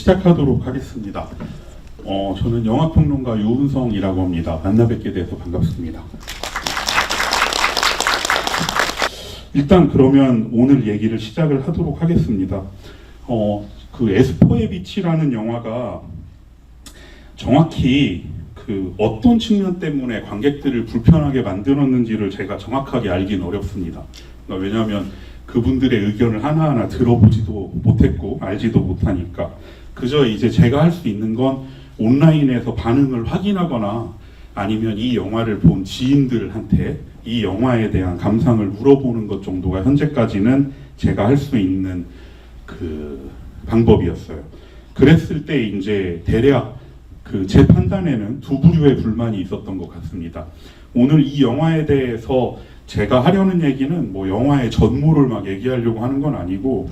시작하도록 하겠습니다. 저는 영화평론가 유은성이라고 합니다. 만나 뵙게 돼서 반갑습니다. 일단 그러면 오늘 얘기를 시작을 하도록 하겠습니다. 그 에스퍼의 빛이라는 영화가 정확히 그 어떤 측면 때문에 관객들을 불편하게 만들었는지를 제가 정확하게 알기는 어렵습니다. 그러니까 왜냐하면 그분들의 의견을 하나하나 들어보지도 못했고 알지도 못하니까 그저 이제 제가 할 수 있는 건 온라인에서 반응을 확인하거나 아니면 이 영화를 본 지인들한테 이 영화에 대한 감상을 물어보는 것 정도가 현재까지는 제가 할 수 있는 그 방법이었어요. 그랬을 때 이제 대략 그 제 판단에는 두 부류의 불만이 있었던 것 같습니다. 오늘 이 영화에 대해서 제가 하려는 얘기는 뭐 영화의 전모를 막 얘기하려고 하는 건 아니고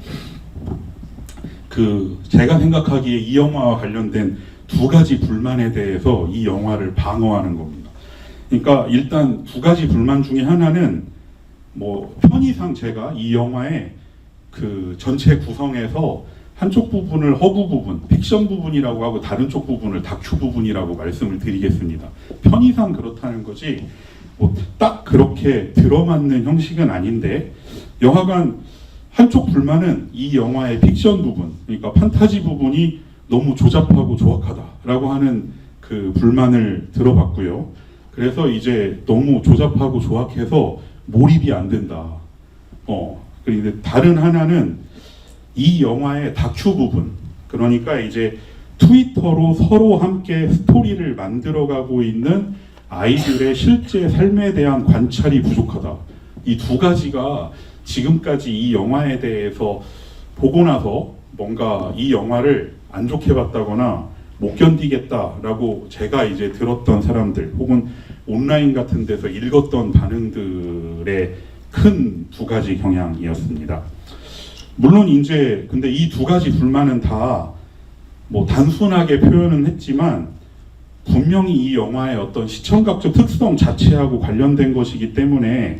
그 제가 생각하기에 이 영화와 관련된 두 가지 불만에 대해서 이 영화를 방어하는 겁니다. 그러니까 일단 두 가지 불만 중에 하나는 뭐 편의상 제가 이 영화의 그 전체 구성에서 한쪽 부분을 허구 부분, 픽션 부분이라고 하고 다른 쪽 부분을 다큐 부분이라고 말씀을 드리겠습니다. 편의상 그렇다는 거지 뭐 딱 그렇게 들어맞는 형식은 아닌데 영화관 한쪽 불만은 이 영화의 픽션 부분, 그러니까 판타지 부분이 너무 조잡하고 조악하다라고 하는 그 불만을 들어봤고요. 그래서 이제 너무 조잡하고 조악해서 몰입이 안 된다. 그런데 다른 하나는 이 영화의 다큐 부분, 그러니까 이제 트위터로 서로 함께 스토리를 만들어가고 있는 아이들의 실제 삶에 대한 관찰이 부족하다. 이 두 가지가 지금까지 이 영화에 대해서 보고 나서 뭔가 이 영화를 안 좋게 봤다거나 못 견디겠다라고 제가 이제 들었던 사람들 혹은 온라인 같은 데서 읽었던 반응들의 큰 두 가지 경향이었습니다. 물론 이제 근데 이 두 가지 불만은 다 뭐 단순하게 표현은 했지만 분명히 이 영화의 어떤 시청각적 특성 자체하고 관련된 것이기 때문에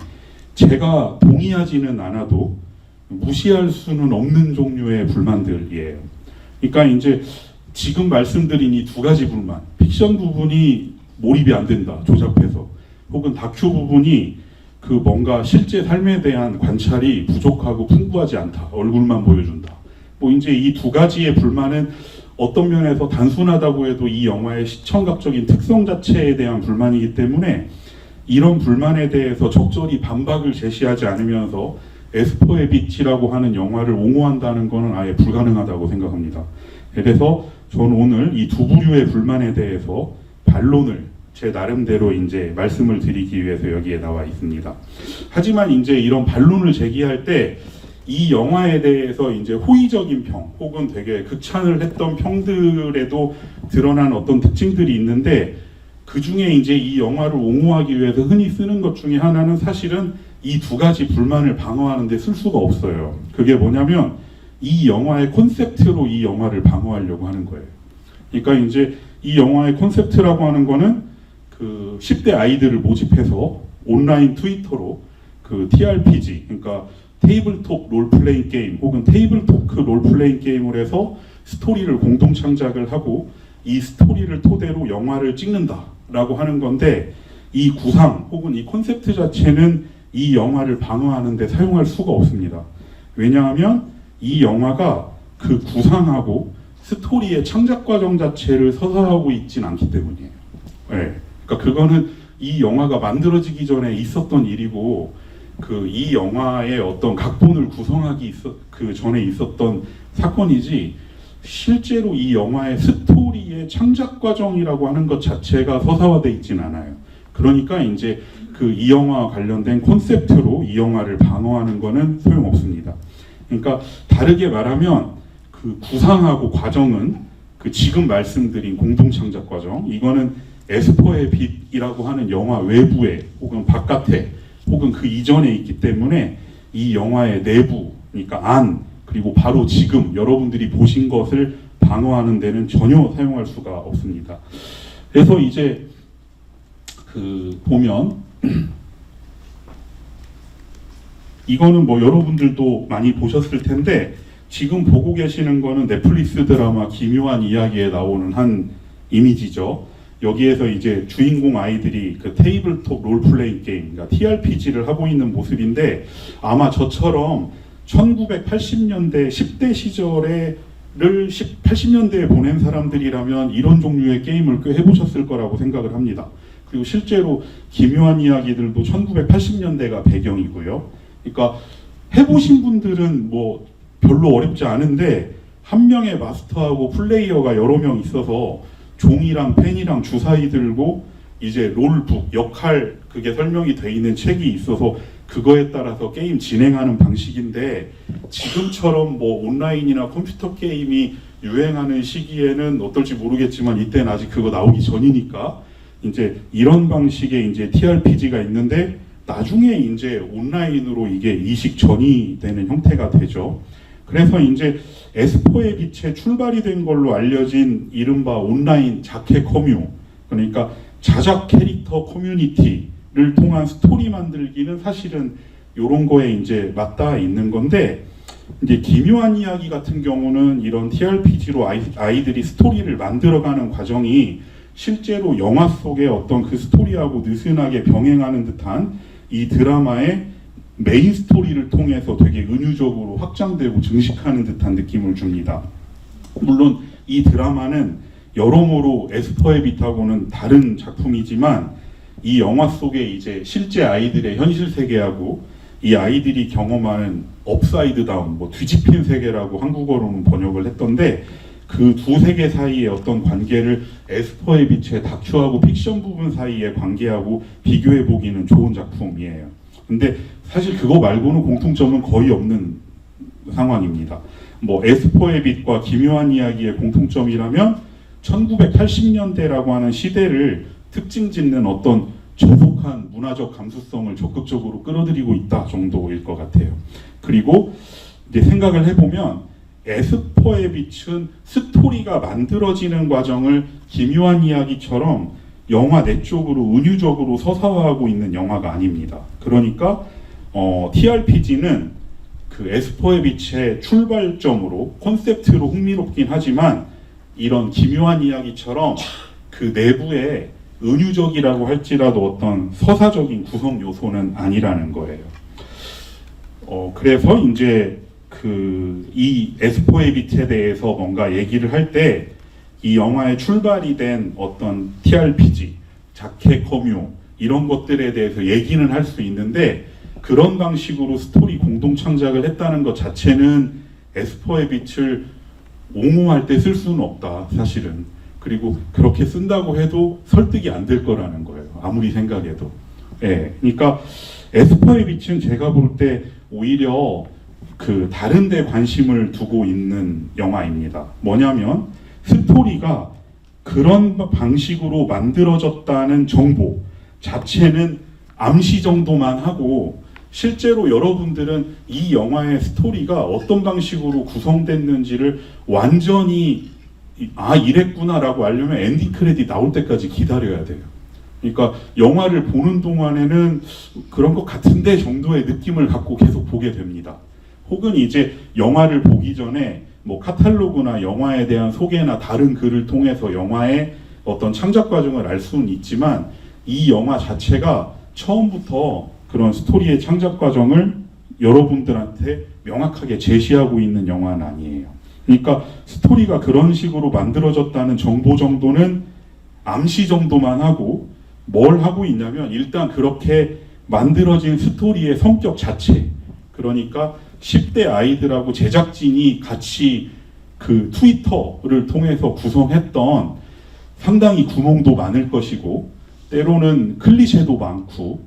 제가 동의하지는 않아도 무시할 수는 없는 종류의 불만들이에요. 그러니까 이제 지금 말씀드린 이 두 가지 불만, 픽션 부분이 몰입이 안 된다, 조잡해서, 혹은 다큐 부분이 그 뭔가 실제 삶에 대한 관찰이 부족하고 풍부하지 않다, 얼굴만 보여준다. 뭐 이제 이 두 가지의 불만은 어떤 면에서 단순하다고 해도 이 영화의 시청각적인 특성 자체에 대한 불만이기 때문에 이런 불만에 대해서 적절히 반박을 제시하지 않으면서 에스퍼의 빛이라고 하는 영화를 옹호한다는 것은 아예 불가능하다고 생각합니다. 그래서 저는 오늘 이 두 부류의 불만에 대해서 반론을 제 나름대로 이제 말씀을 드리기 위해서 여기에 나와 있습니다. 하지만 이제 이런 반론을 제기할 때 이 영화에 대해서 이제 호의적인 평 혹은 되게 극찬을 했던 평들에도 드러난 어떤 특징들이 있는데 그 중에 이제 이 영화를 옹호하기 위해서 흔히 쓰는 것 중에 하나는 사실은 이 두 가지 불만을 방어하는 데 쓸 수가 없어요. 그게 뭐냐면 이 영화의 콘셉트로 이 영화를 방어하려고 하는 거예요. 그러니까 이제 이 영화의 콘셉트라고 하는 거는 그 10대 아이들을 모집해서 온라인 트위터로 그 TRPG, 그러니까 테이블톱 롤플레잉 게임 혹은 테이블토크 롤플레잉 게임을 해서 스토리를 공동 창작을 하고 이 스토리를 토대로 영화를 찍는다라고 하는 건데 이 구상 혹은 이 콘셉트 자체는 이 영화를 방어하는 데 사용할 수가 없습니다. 왜냐하면 이 영화가 그 구상하고 스토리의 창작 과정 자체를 서사하고 있진 않기 때문이에요. 네. 그러니까 그거는 이 영화가 만들어지기 전에 있었던 일이고 그 이 영화의 어떤 각본을 구성하기 그 전에 있었던 사건이지 실제로 이 영화의 스토리의 창작 과정이라고 하는 것 자체가 서사화되어 있진 않아요. 그러니까 이제 그 이 영화와 관련된 콘셉트로 이 영화를 방어하는 거는 소용없습니다. 그러니까 다르게 말하면 그 구상하고 과정은 그 지금 말씀드린 공동 창작 과정, 이거는 에스퍼의 빛이라고 하는 영화 외부에 혹은 바깥에 혹은 그 이전에 있기 때문에 이 영화의 내부, 그러니까 안, 그리고 바로 지금 여러분들이 보신 것을 방어하는 데는 전혀 사용할 수가 없습니다. 그래서 이제 그 보면 이거는 뭐 여러분들도 많이 보셨을 텐데 지금 보고 계시는 거는 넷플릭스 드라마 기묘한 이야기에 나오는 한 이미지죠. 여기에서 이제 주인공 아이들이 그 테이블톱 롤플레잉 게임, 그러니까 TRPG를 하고 있는 모습인데, 아마 저처럼 1980년대 10대 시절에 80년대에 보낸 사람들이라면 이런 종류의 게임을 꽤 해보셨을 거라고 생각을 합니다. 그리고 실제로 기묘한 이야기들도 1980년대가 배경이고요. 그러니까 해보신 분들은 뭐 별로 어렵지 않은데, 한 명의 마스터하고 플레이어가 여러 명 있어서 종이랑 펜이랑 주사위 들고 이제 롤북, 역할 그게 설명이 돼 있는 책이 있어서 그거에 따라서 게임 진행하는 방식인데, 지금처럼 뭐 온라인이나 컴퓨터 게임이 유행하는 시기에는 어떨지 모르겠지만 이때는 아직 그거 나오기 전이니까 이제 이런 방식의 이제 TRPG가 있는데, 나중에 이제 온라인으로 이게 이식 전이 되는 형태가 되죠. 그래서 이제 에스포의 빛에 출발이 된 걸로 알려진 이른바 온라인 자켓 커뮤, 그러니까 자작 캐릭터 커뮤니티를 통한 스토리 만들기는 사실은 이런 거에 이제 맞닿아 있는 건데, 이제 기묘한 이야기 같은 경우는 이런 TRPG로 아이들이 스토리를 만들어가는 과정이 실제로 영화 속의 어떤 그 스토리하고 느슨하게 병행하는 듯한 이 드라마의 메인 스토리를 통해서 되게 은유적으로 확장되고 증식하는 듯한 느낌을 줍니다. 물론 이 드라마는 여러모로 에스퍼의 빛하고는 다른 작품이지만, 이 영화 속에 이제 실제 아이들의 현실 세계하고 이 아이들이 경험하는 업사이드 다운, 뭐 뒤집힌 세계라고 한국어로는 번역을 했던데, 그 두 세계 사이의 어떤 관계를 에스퍼의 빛의 다큐하고 픽션 부분 사이의 관계하고 비교해 보기는 좋은 작품이에요. 근데 사실 그거 말고는 공통점은 거의 없는 상황입니다. 뭐 에스퍼의 빛과 기묘한 이야기의 공통점이라면 1980년대라고 하는 시대를 특징 짓는 어떤 저속한 문화적 감수성을 적극적으로 끌어들이고 있다 정도일 것 같아요. 그리고 이제 생각을 해보면 에스퍼의 빛은 스토리가 만들어지는 과정을 기묘한 이야기처럼 영화 내적으로 은유적으로 서사화하고 있는 영화가 아닙니다. 그러니까 TRPG는 그 에스퍼의 빛의 출발점으로 콘셉트로 흥미롭긴 하지만, 이런 기묘한 이야기처럼 그 내부에 은유적이라고 할지라도 어떤 서사적인 구성 요소는 아니라는 거예요. 그래서 이제 이 에스퍼의 빛에 대해서 뭔가 얘기를 할 때 이 영화의 출발이 된 어떤 TRPG, 자켓 커뮤 이런 것들에 대해서 얘기는 할 수 있는데, 그런 방식으로 스토리 공동 창작을 했다는 것 자체는 에스퍼의 빛을 옹호할 때 쓸 수는 없다, 사실은. 그리고 그렇게 쓴다고 해도 설득이 안 될 거라는 거예요, 아무리 생각해도. 예, 그러니까 에스퍼의 빛은 제가 볼 때 오히려 다른 데 관심을 두고 있는 영화입니다. 뭐냐면 스토리가 그런 방식으로 만들어졌다는 정보 자체는 암시 정도만 하고, 실제로 여러분들은 이 영화의 스토리가 어떤 방식으로 구성됐는지를 완전히 이랬구나라고 알려면 엔딩 크레딧 나올 때까지 기다려야 돼요. 그러니까 영화를 보는 동안에는 그런 것 같은데 정도의 느낌을 갖고 계속 보게 됩니다. 혹은 이제 영화를 보기 전에 뭐 카탈로그나 영화에 대한 소개나 다른 글을 통해서 영화의 어떤 창작 과정을 알 수는 있지만, 이 영화 자체가 처음부터 그런 스토리의 창작 과정을 여러분들한테 명확하게 제시하고 있는 영화는 아니에요. 그러니까 스토리가 그런 식으로 만들어졌다는 정보 정도는 암시 정도만 하고, 뭘 하고 있냐면 일단 그렇게 만들어진 스토리의 성격 자체, 그러니까 10대 아이들하고 제작진이 같이 그 트위터를 통해서 구성했던 상당히 구멍도 많을 것이고, 때로는 클리셰도 많고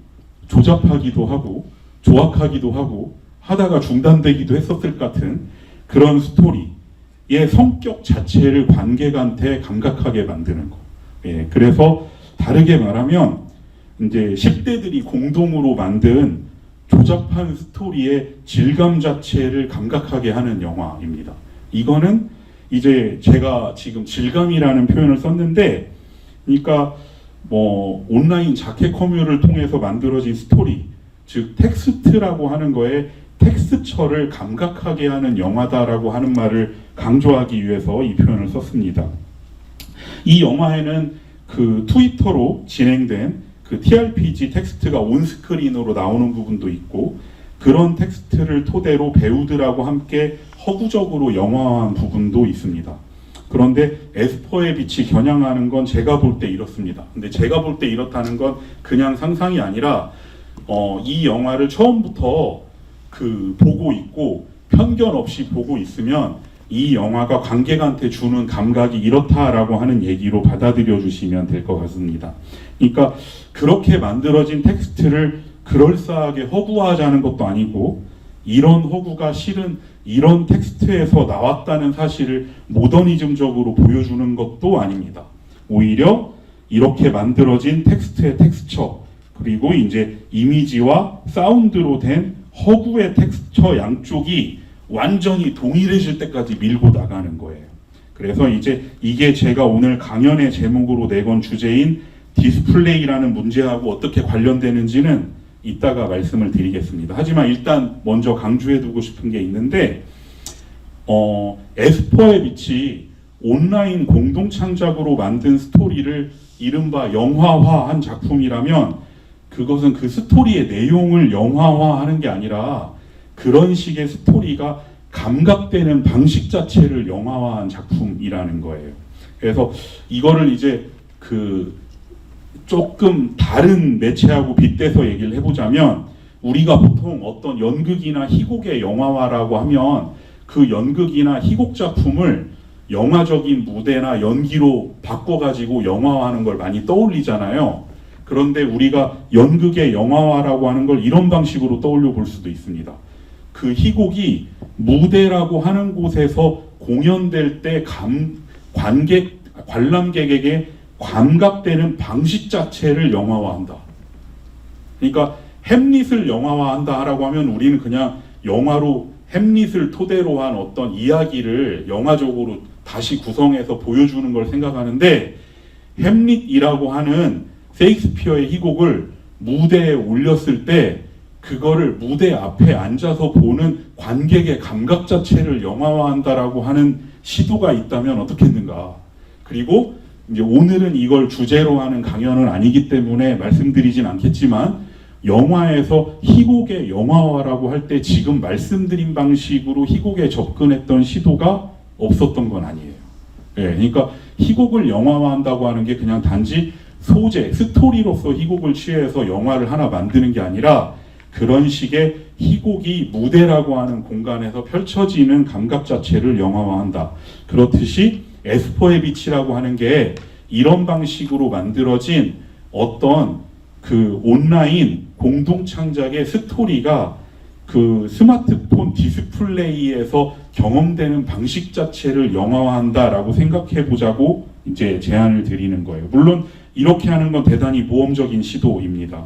조잡하기도 하고 조악하기도 하고 하다가 중단되기도 했었을 것 같은 그런 스토리의 성격 자체를 관객한테 감각하게 만드는 거. 예, 그래서 다르게 말하면 이제 10대들이 공동으로 만든 조잡한 스토리의 질감 자체를 감각하게 하는 영화입니다. 이거는 이제 제가 지금 질감이라는 표현을 썼는데, 그러니까 뭐 온라인 자켓 커뮤를 통해서 만들어진 스토리, 즉 텍스트라고 하는 거에 텍스처를 감각하게 하는 영화다라고 하는 말을 강조하기 위해서 이 표현을 썼습니다. 이 영화에는 그 트위터로 진행된 그 TRPG 텍스트가 온스크린으로 나오는 부분도 있고, 그런 텍스트를 토대로 배우들하고 함께 허구적으로 영화화한 부분도 있습니다. 그런데 에스퍼의 빛이 겨냥하는 건 제가 볼 때 이렇습니다. 근데 제가 볼 때 이렇다는 건 그냥 상상이 아니라 이 영화를 처음부터 보고 있고 편견 없이 보고 있으면 이 영화가 관객한테 주는 감각이 이렇다라고 하는 얘기로 받아들여 주시면 될 것 같습니다. 그러니까 그렇게 만들어진 텍스트를 그럴싸하게 허구화하자는 것도 아니고, 이런 허구가 실은 이런 텍스트에서 나왔다는 사실을 모더니즘적으로 보여주는 것도 아닙니다. 오히려 이렇게 만들어진 텍스트의 텍스처, 그리고 이제 이미지와 사운드로 된 허구의 텍스처 양쪽이 완전히 동일해질 때까지 밀고 나가는 거예요. 그래서 이제 이게 제가 오늘 강연의 제목으로 내건 주제인 디스플레이라는 문제하고 어떻게 관련되는지는 이따가 말씀을 드리겠습니다. 하지만 일단 먼저 강조해두고 싶은 게 있는데, 에스퍼의 빛이 온라인 공동 창작으로 만든 스토리를 이른바 영화화한 작품이라면, 그것은 그 스토리의 내용을 영화화하는 게 아니라 그런 식의 스토리가 감각되는 방식 자체를 영화화한 작품이라는 거예요. 그래서 이거를 이제 조금 다른 매체하고 빗대서 얘기를 해보자면, 우리가 보통 어떤 연극이나 희곡의 영화화라고 하면 그 연극이나 희곡 작품을 영화적인 무대나 연기로 바꿔가지고 영화화하는 걸 많이 떠올리잖아요. 그런데 우리가 연극의 영화화라고 하는 걸 이런 방식으로 떠올려 볼 수도 있습니다. 그 희곡이 무대라고 하는 곳에서 공연될 때 관람객에게 감각되는 방식 자체를 영화화한다. 그러니까 햄릿을 영화화한다라고 하면 우리는 그냥 영화로 햄릿을 토대로 한 어떤 이야기를 영화적으로 다시 구성해서 보여주는 걸 생각하는데, 햄릿이라고 하는 셰익스피어의 희곡을 무대에 올렸을 때 그거를 무대 앞에 앉아서 보는 관객의 감각 자체를 영화화한다라고 하는 시도가 있다면 어떻겠는가. 그리고 이제 오늘은 이걸 주제로 하는 강연은 아니기 때문에 말씀드리진 않겠지만, 영화에서 희곡의 영화화라고 할 때 지금 말씀드린 방식으로 희곡에 접근했던 시도가 없었던 건 아니에요. 예, 그러니까 희곡을 영화화한다고 하는 게 그냥 단지 소재, 스토리로서 희곡을 취해서 영화를 하나 만드는 게 아니라, 그런 식의 희곡이 무대라고 하는 공간에서 펼쳐지는 감각 자체를 영화화한다. 그렇듯이 에스퍼의 빛이라고 하는 게 이런 방식으로 만들어진 어떤 온라인 공동 창작의 스토리가 스마트폰 디스플레이에서 경험되는 방식 자체를 영화화한다라고 생각해 보자고 이제 제안을 드리는 거예요. 물론 이렇게 하는 건 대단히 모험적인 시도입니다.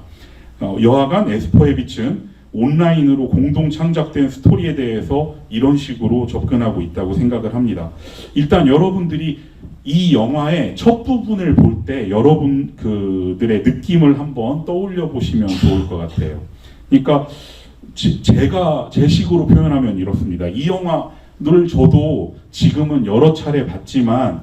여하간 에스퍼의 빛은 온라인으로 공동 창작된 스토리에 대해서 이런 식으로 접근하고 있다고 생각을 합니다. 일단 여러분들이 이 영화의 첫 부분을 볼 때 여러분들의 느낌을 한번 떠올려 보시면 좋을 것 같아요. 그러니까 제가 제 식으로 표현하면 이렇습니다. 이 영화를 저도 지금은 여러 차례 봤지만,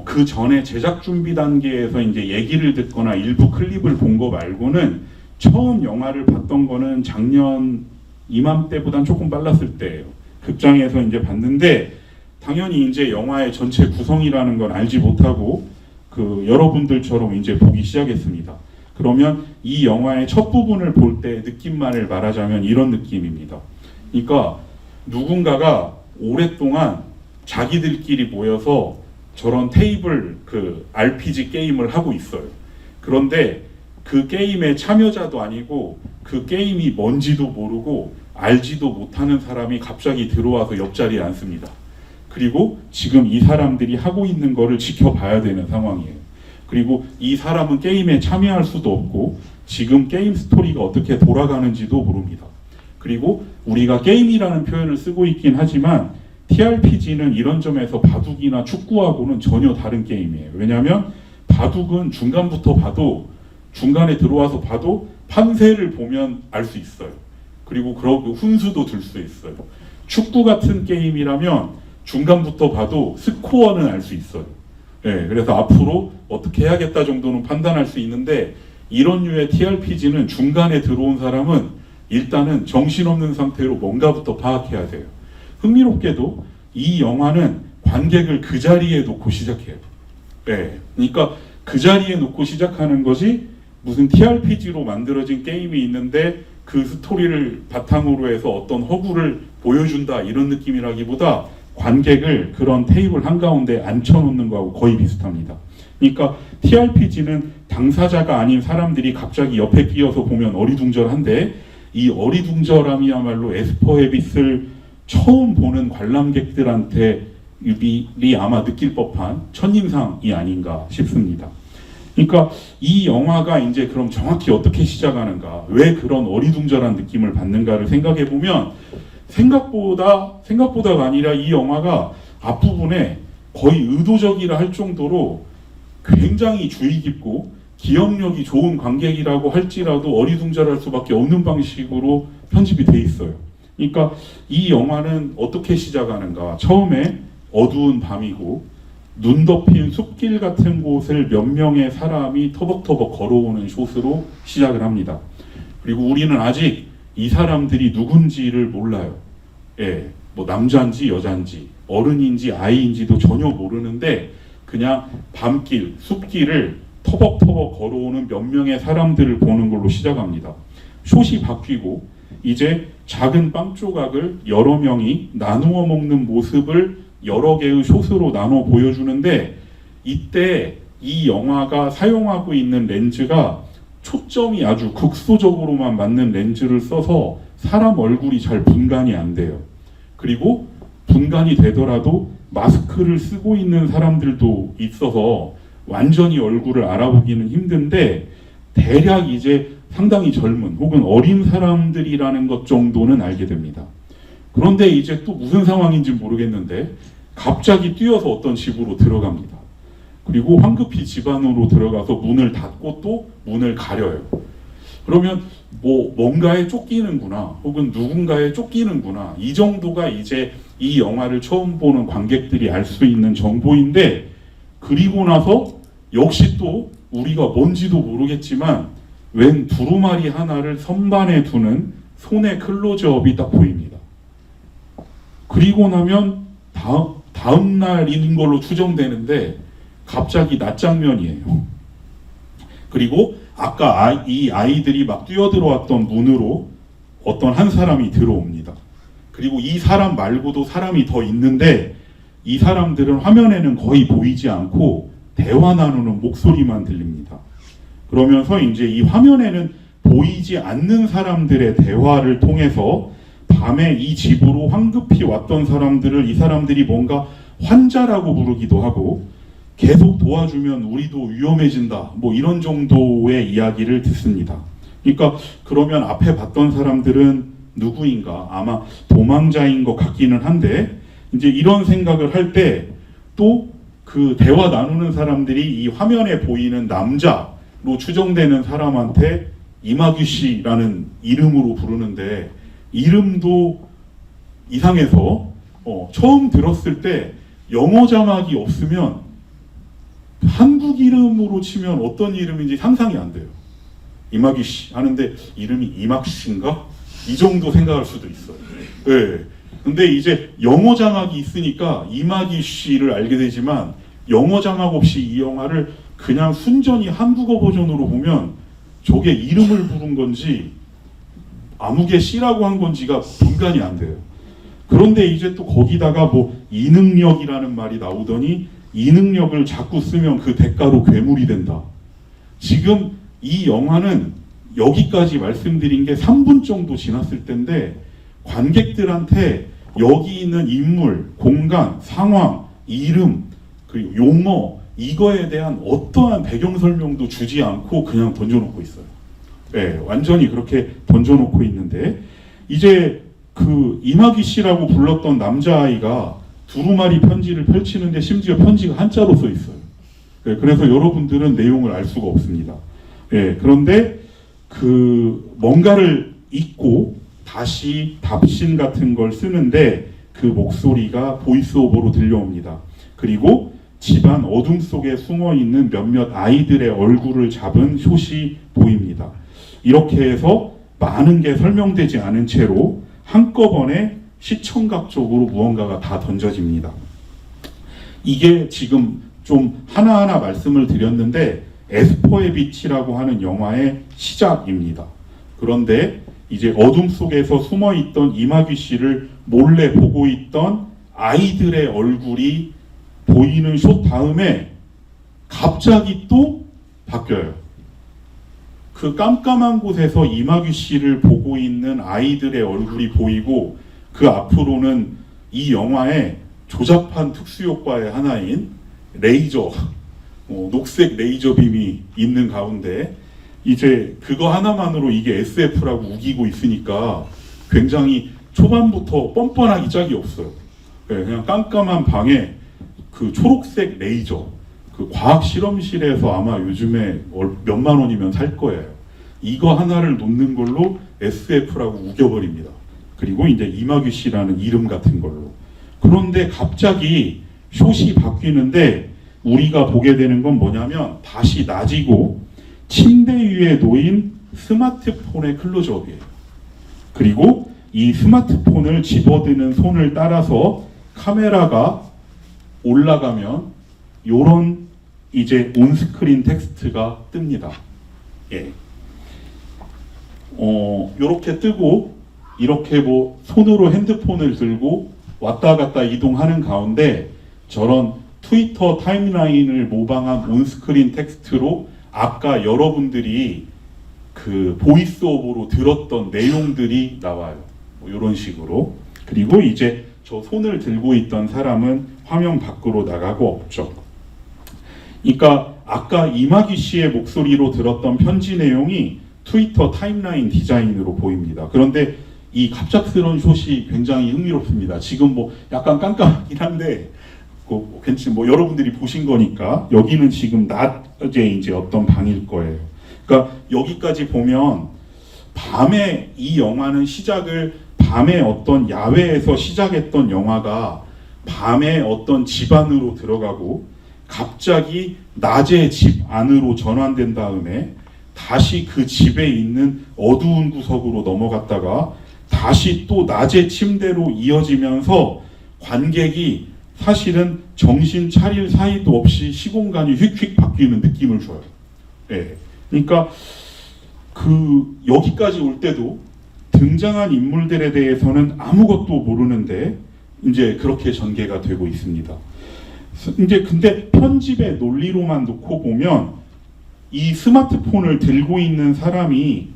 그 전에 제작 준비 단계에서 이제 얘기를 듣거나 일부 클립을 본 거 말고는 처음 영화를 봤던 거는 작년 이맘때보단 조금 빨랐을 때예요. 극장에서 이제 봤는데, 당연히 이제 영화의 전체 구성이라는 건 알지 못하고 여러분들처럼 이제 보기 시작했습니다. 그러면 이 영화의 첫 부분을 볼 때 느낌만을 말하자면 이런 느낌입니다. 그러니까 누군가가 오랫동안 자기들끼리 모여서 저런 테이블 RPG 게임을 하고 있어요. 그런데 그 게임의 참여자도 아니고 그 게임이 뭔지도 모르고 알지도 못하는 사람이 갑자기 들어와서 옆자리에 앉습니다. 그리고 지금 이 사람들이 하고 있는 거를 지켜봐야 되는 상황이에요. 그리고 이 사람은 게임에 참여할 수도 없고 지금 게임 스토리가 어떻게 돌아가는지도 모릅니다. 그리고 우리가 게임이라는 표현을 쓰고 있긴 하지만 TRPG는 이런 점에서 바둑이나 축구하고는 전혀 다른 게임이에요. 왜냐하면 바둑은 중간부터 봐도, 중간에 들어와서 봐도 판세를 보면 알 수 있어요. 그리고 그러고 훈수도 들 수 있어요. 축구 같은 게임이라면 중간부터 봐도 스코어는 알 수 있어요. 예, 그래서 앞으로 어떻게 해야겠다 정도는 판단할 수 있는데, 이런 류의 TRPG는 중간에 들어온 사람은 일단은 정신없는 상태로 뭔가부터 파악해야 돼요. 흥미롭게도 이 영화는 관객을 그 자리에 놓고 시작해요. 예, 그러니까 그 자리에 놓고 시작하는 것이 무슨 TRPG로 만들어진 게임이 있는데 그 스토리를 바탕으로 해서 어떤 허구를 보여준다 이런 느낌이라기보다 관객을 그런 테이블 한가운데 앉혀놓는 거하고 거의 비슷합니다. 그러니까 TRPG는 당사자가 아닌 사람들이 갑자기 옆에 끼어서 보면 어리둥절한데, 이 어리둥절함이야말로 에스퍼 에빗을 처음 보는 관람객들한테 아마 느낄 법한 첫인상이 아닌가 싶습니다. 그러니까 이 영화가 이제 그럼 정확히 어떻게 시작하는가, 왜 그런 어리둥절한 느낌을 받는가를 생각해 보면 생각보다가 아니라 이 영화가 앞부분에 거의 의도적이라 할 정도로 굉장히 주의 깊고 기억력이 좋은 관객이라고 할지라도 어리둥절할 수밖에 없는 방식으로 편집이 돼 있어요. 그러니까 이 영화는 어떻게 시작하는가, 처음에 어두운 밤이고 눈 덮인 숲길 같은 곳을 몇 명의 사람이 터벅터벅 걸어오는 숏으로 시작을 합니다. 그리고 우리는 아직 이 사람들이 누군지를 몰라요. 예, 뭐 남자인지 여자인지 어른인지 아이인지도 전혀 모르는데 그냥 밤길, 숲길을 터벅터벅 걸어오는 몇 명의 사람들을 보는 걸로 시작합니다. 숏이 바뀌고 이제 작은 빵 조각을 여러 명이 나누어 먹는 모습을 여러 개의 숏으로 나눠 보여주는데, 이때 이 영화가 사용하고 있는 렌즈가 초점이 아주 극소적으로만 맞는 렌즈를 써서 사람 얼굴이 잘 분간이 안 돼요. 그리고 분간이 되더라도 마스크를 쓰고 있는 사람들도 있어서 완전히 얼굴을 알아보기는 힘든데, 대략 이제 상당히 젊은 혹은 어린 사람들이라는 것 정도는 알게 됩니다. 그런데 이제 또 무슨 상황인지 모르겠는데 갑자기 뛰어서 어떤 집으로 들어갑니다. 그리고 황급히 집 안으로 들어가서 문을 닫고 또 문을 가려요. 그러면 뭔가에 쫓기는구나, 혹은 누군가에 쫓기는구나, 이 정도가 이제 이 영화를 처음 보는 관객들이 알 수 있는 정보인데, 그리고 나서 역시 또 우리가 뭔지도 모르겠지만 웬 두루마리 하나를 선반에 두는 손의 클로즈업이 딱 보입니다. 그리고 나면 다음 날인 걸로 추정되는데 갑자기 낮 장면이에요. 그리고 아까 이 아이들이 막 뛰어들어왔던 문으로 어떤 한 사람이 들어옵니다. 그리고 이 사람 말고도 사람이 더 있는데 이 사람들은 화면에는 거의 보이지 않고 대화 나누는 목소리만 들립니다. 그러면서 이제 이 화면에는 보이지 않는 사람들의 대화를 통해서 밤에 이 집으로 황급히 왔던 사람들을 이 사람들이 뭔가 환자라고 부르기도 하고, 계속 도와주면 우리도 위험해진다, 뭐 이런 정도의 이야기를 듣습니다. 그러니까 그러면 앞에 봤던 사람들은 누구인가, 아마 도망자인 것 같기는 한데, 이제 이런 생각을 할 때 또 그 대화 나누는 사람들이 이 화면에 보이는 남자로 추정되는 사람한테 이마규 씨라는 이름으로 부르는데, 이름도 이상해서 처음 들었을 때 영어 자막이 없으면 한국 이름으로 치면 어떤 이름인지 상상이 안 돼요. 이마규 씨 하는데 이름이 이막 씨인가? 이 정도 생각할 수도 있어요. 네. 근데 이제 영어 자막이 있으니까 이마규 씨를 알게 되지만, 영어 자막 없이 이 영화를 그냥 순전히 한국어 버전으로 보면 저게 이름을 부른 건지 아무개 씨라고 한 건지가 분간이 안 돼요. 그런데 이제 또 거기다가 뭐 이능력이라는 말이 나오더니 이능력을 자꾸 쓰면 그 대가로 괴물이 된다. 지금 이 영화는 여기까지 말씀드린 게 3분 정도 지났을 텐데 관객들한테 여기 있는 인물, 공간, 상황, 이름, 그리고 용어, 이거에 대한 어떠한 배경 설명도 주지 않고 그냥 던져놓고 있어요. 네, 완전히 그렇게 던져놓고 있는데, 이제 그 이마기 씨라고 불렀던 남자아이가 두루마리 편지를 펼치는데 심지어 편지가 한자로 써 있어요. 네, 그래서 여러분들은 내용을 알 수가 없습니다. 네, 그런데 그 뭔가를 잊고 다시 답신 같은 걸 쓰는데 그 목소리가 보이스오버로 들려옵니다. 그리고 집안 어둠 속에 숨어 있는 몇몇 아이들의 얼굴을 잡은 숏이 보입니다. 이렇게 해서 많은 게 설명되지 않은 채로 한꺼번에 시청각 쪽으로 무언가가 다 던져집니다. 이게 지금 좀 하나하나 말씀을 드렸는데 에스퍼의 빛이라고 하는 영화의 시작입니다. 그런데 이제 어둠 속에서 숨어있던 이마귀 씨를 몰래 보고 있던 아이들의 얼굴이 보이는 숏 다음에 갑자기 또 바뀌어요. 그 깜깜한 곳에서 이마귀 씨를 보고 있는 아이들의 얼굴이 보이고 그 앞으로는 이 영화의 조잡한 특수효과의 하나인 레이저, 녹색 레이저 빔이 있는 가운데 이제 그거 하나만으로 이게 SF라고 우기고 있으니까 굉장히 초반부터 뻔뻔하기 짝이 없어요. 그냥 깜깜한 방에 그 초록색 레이저, 그 과학 실험실에서 아마 요즘에 몇만 원이면 살 거예요. 이거 하나를 놓는 걸로 SF라고 우겨버립니다. 그리고 이제 이마귀 씨라는 이름 같은 걸로. 그런데 갑자기 숏이 바뀌는데 우리가 보게 되는 건 뭐냐면 다시 낮이고 침대 위에 놓인 스마트폰의 클로즈업이에요. 그리고 이 스마트폰을 집어드는 손을 따라서 카메라가 올라가면 요런 이제 온스크린 텍스트가 뜹니다. 예. 요렇게 뜨고 이렇게 뭐 손으로 핸드폰을 들고 왔다 갔다 이동하는 가운데 저런 트위터 타임라인을 모방한 온스크린 텍스트로 아까 여러분들이 그 보이스오버로 들었던 내용들이 나와요. 뭐 이런 식으로. 그리고 이제 저 손을 들고 있던 사람은 화면 밖으로 나가고 없죠. 그러니까 아까 이마귀 씨의 목소리로 들었던 편지 내용이 트위터 타임라인 디자인으로 보입니다. 그런데 이 갑작스러운 숏이 굉장히 흥미롭습니다. 지금 뭐 약간 깜깜하긴 한데 괜찮 뭐 여러분들이 보신 거니까 여기는 지금 낮에 이제 어떤 방일 거예요. 그러니까 여기까지 보면 밤에 이 영화는 시작을 밤에 어떤 야외에서 시작했던 영화가 밤에 어떤 집 안으로 들어가고 갑자기 낮에 집 안으로 전환된 다음에 다시 그 집에 있는 어두운 구석으로 넘어갔다가 다시 또 낮의 침대로 이어지면서 관객이 사실은 정신 차릴 사이도 없이 시공간이 휙휙 바뀌는 느낌을 줘요. 예. 그러니까 그 여기까지 올 때도 등장한 인물들에 대해서는 아무것도 모르는데 이제 그렇게 전개가 되고 있습니다. 이제 근데 편집의 논리로만 놓고 보면 이 스마트폰을 들고 있는 사람이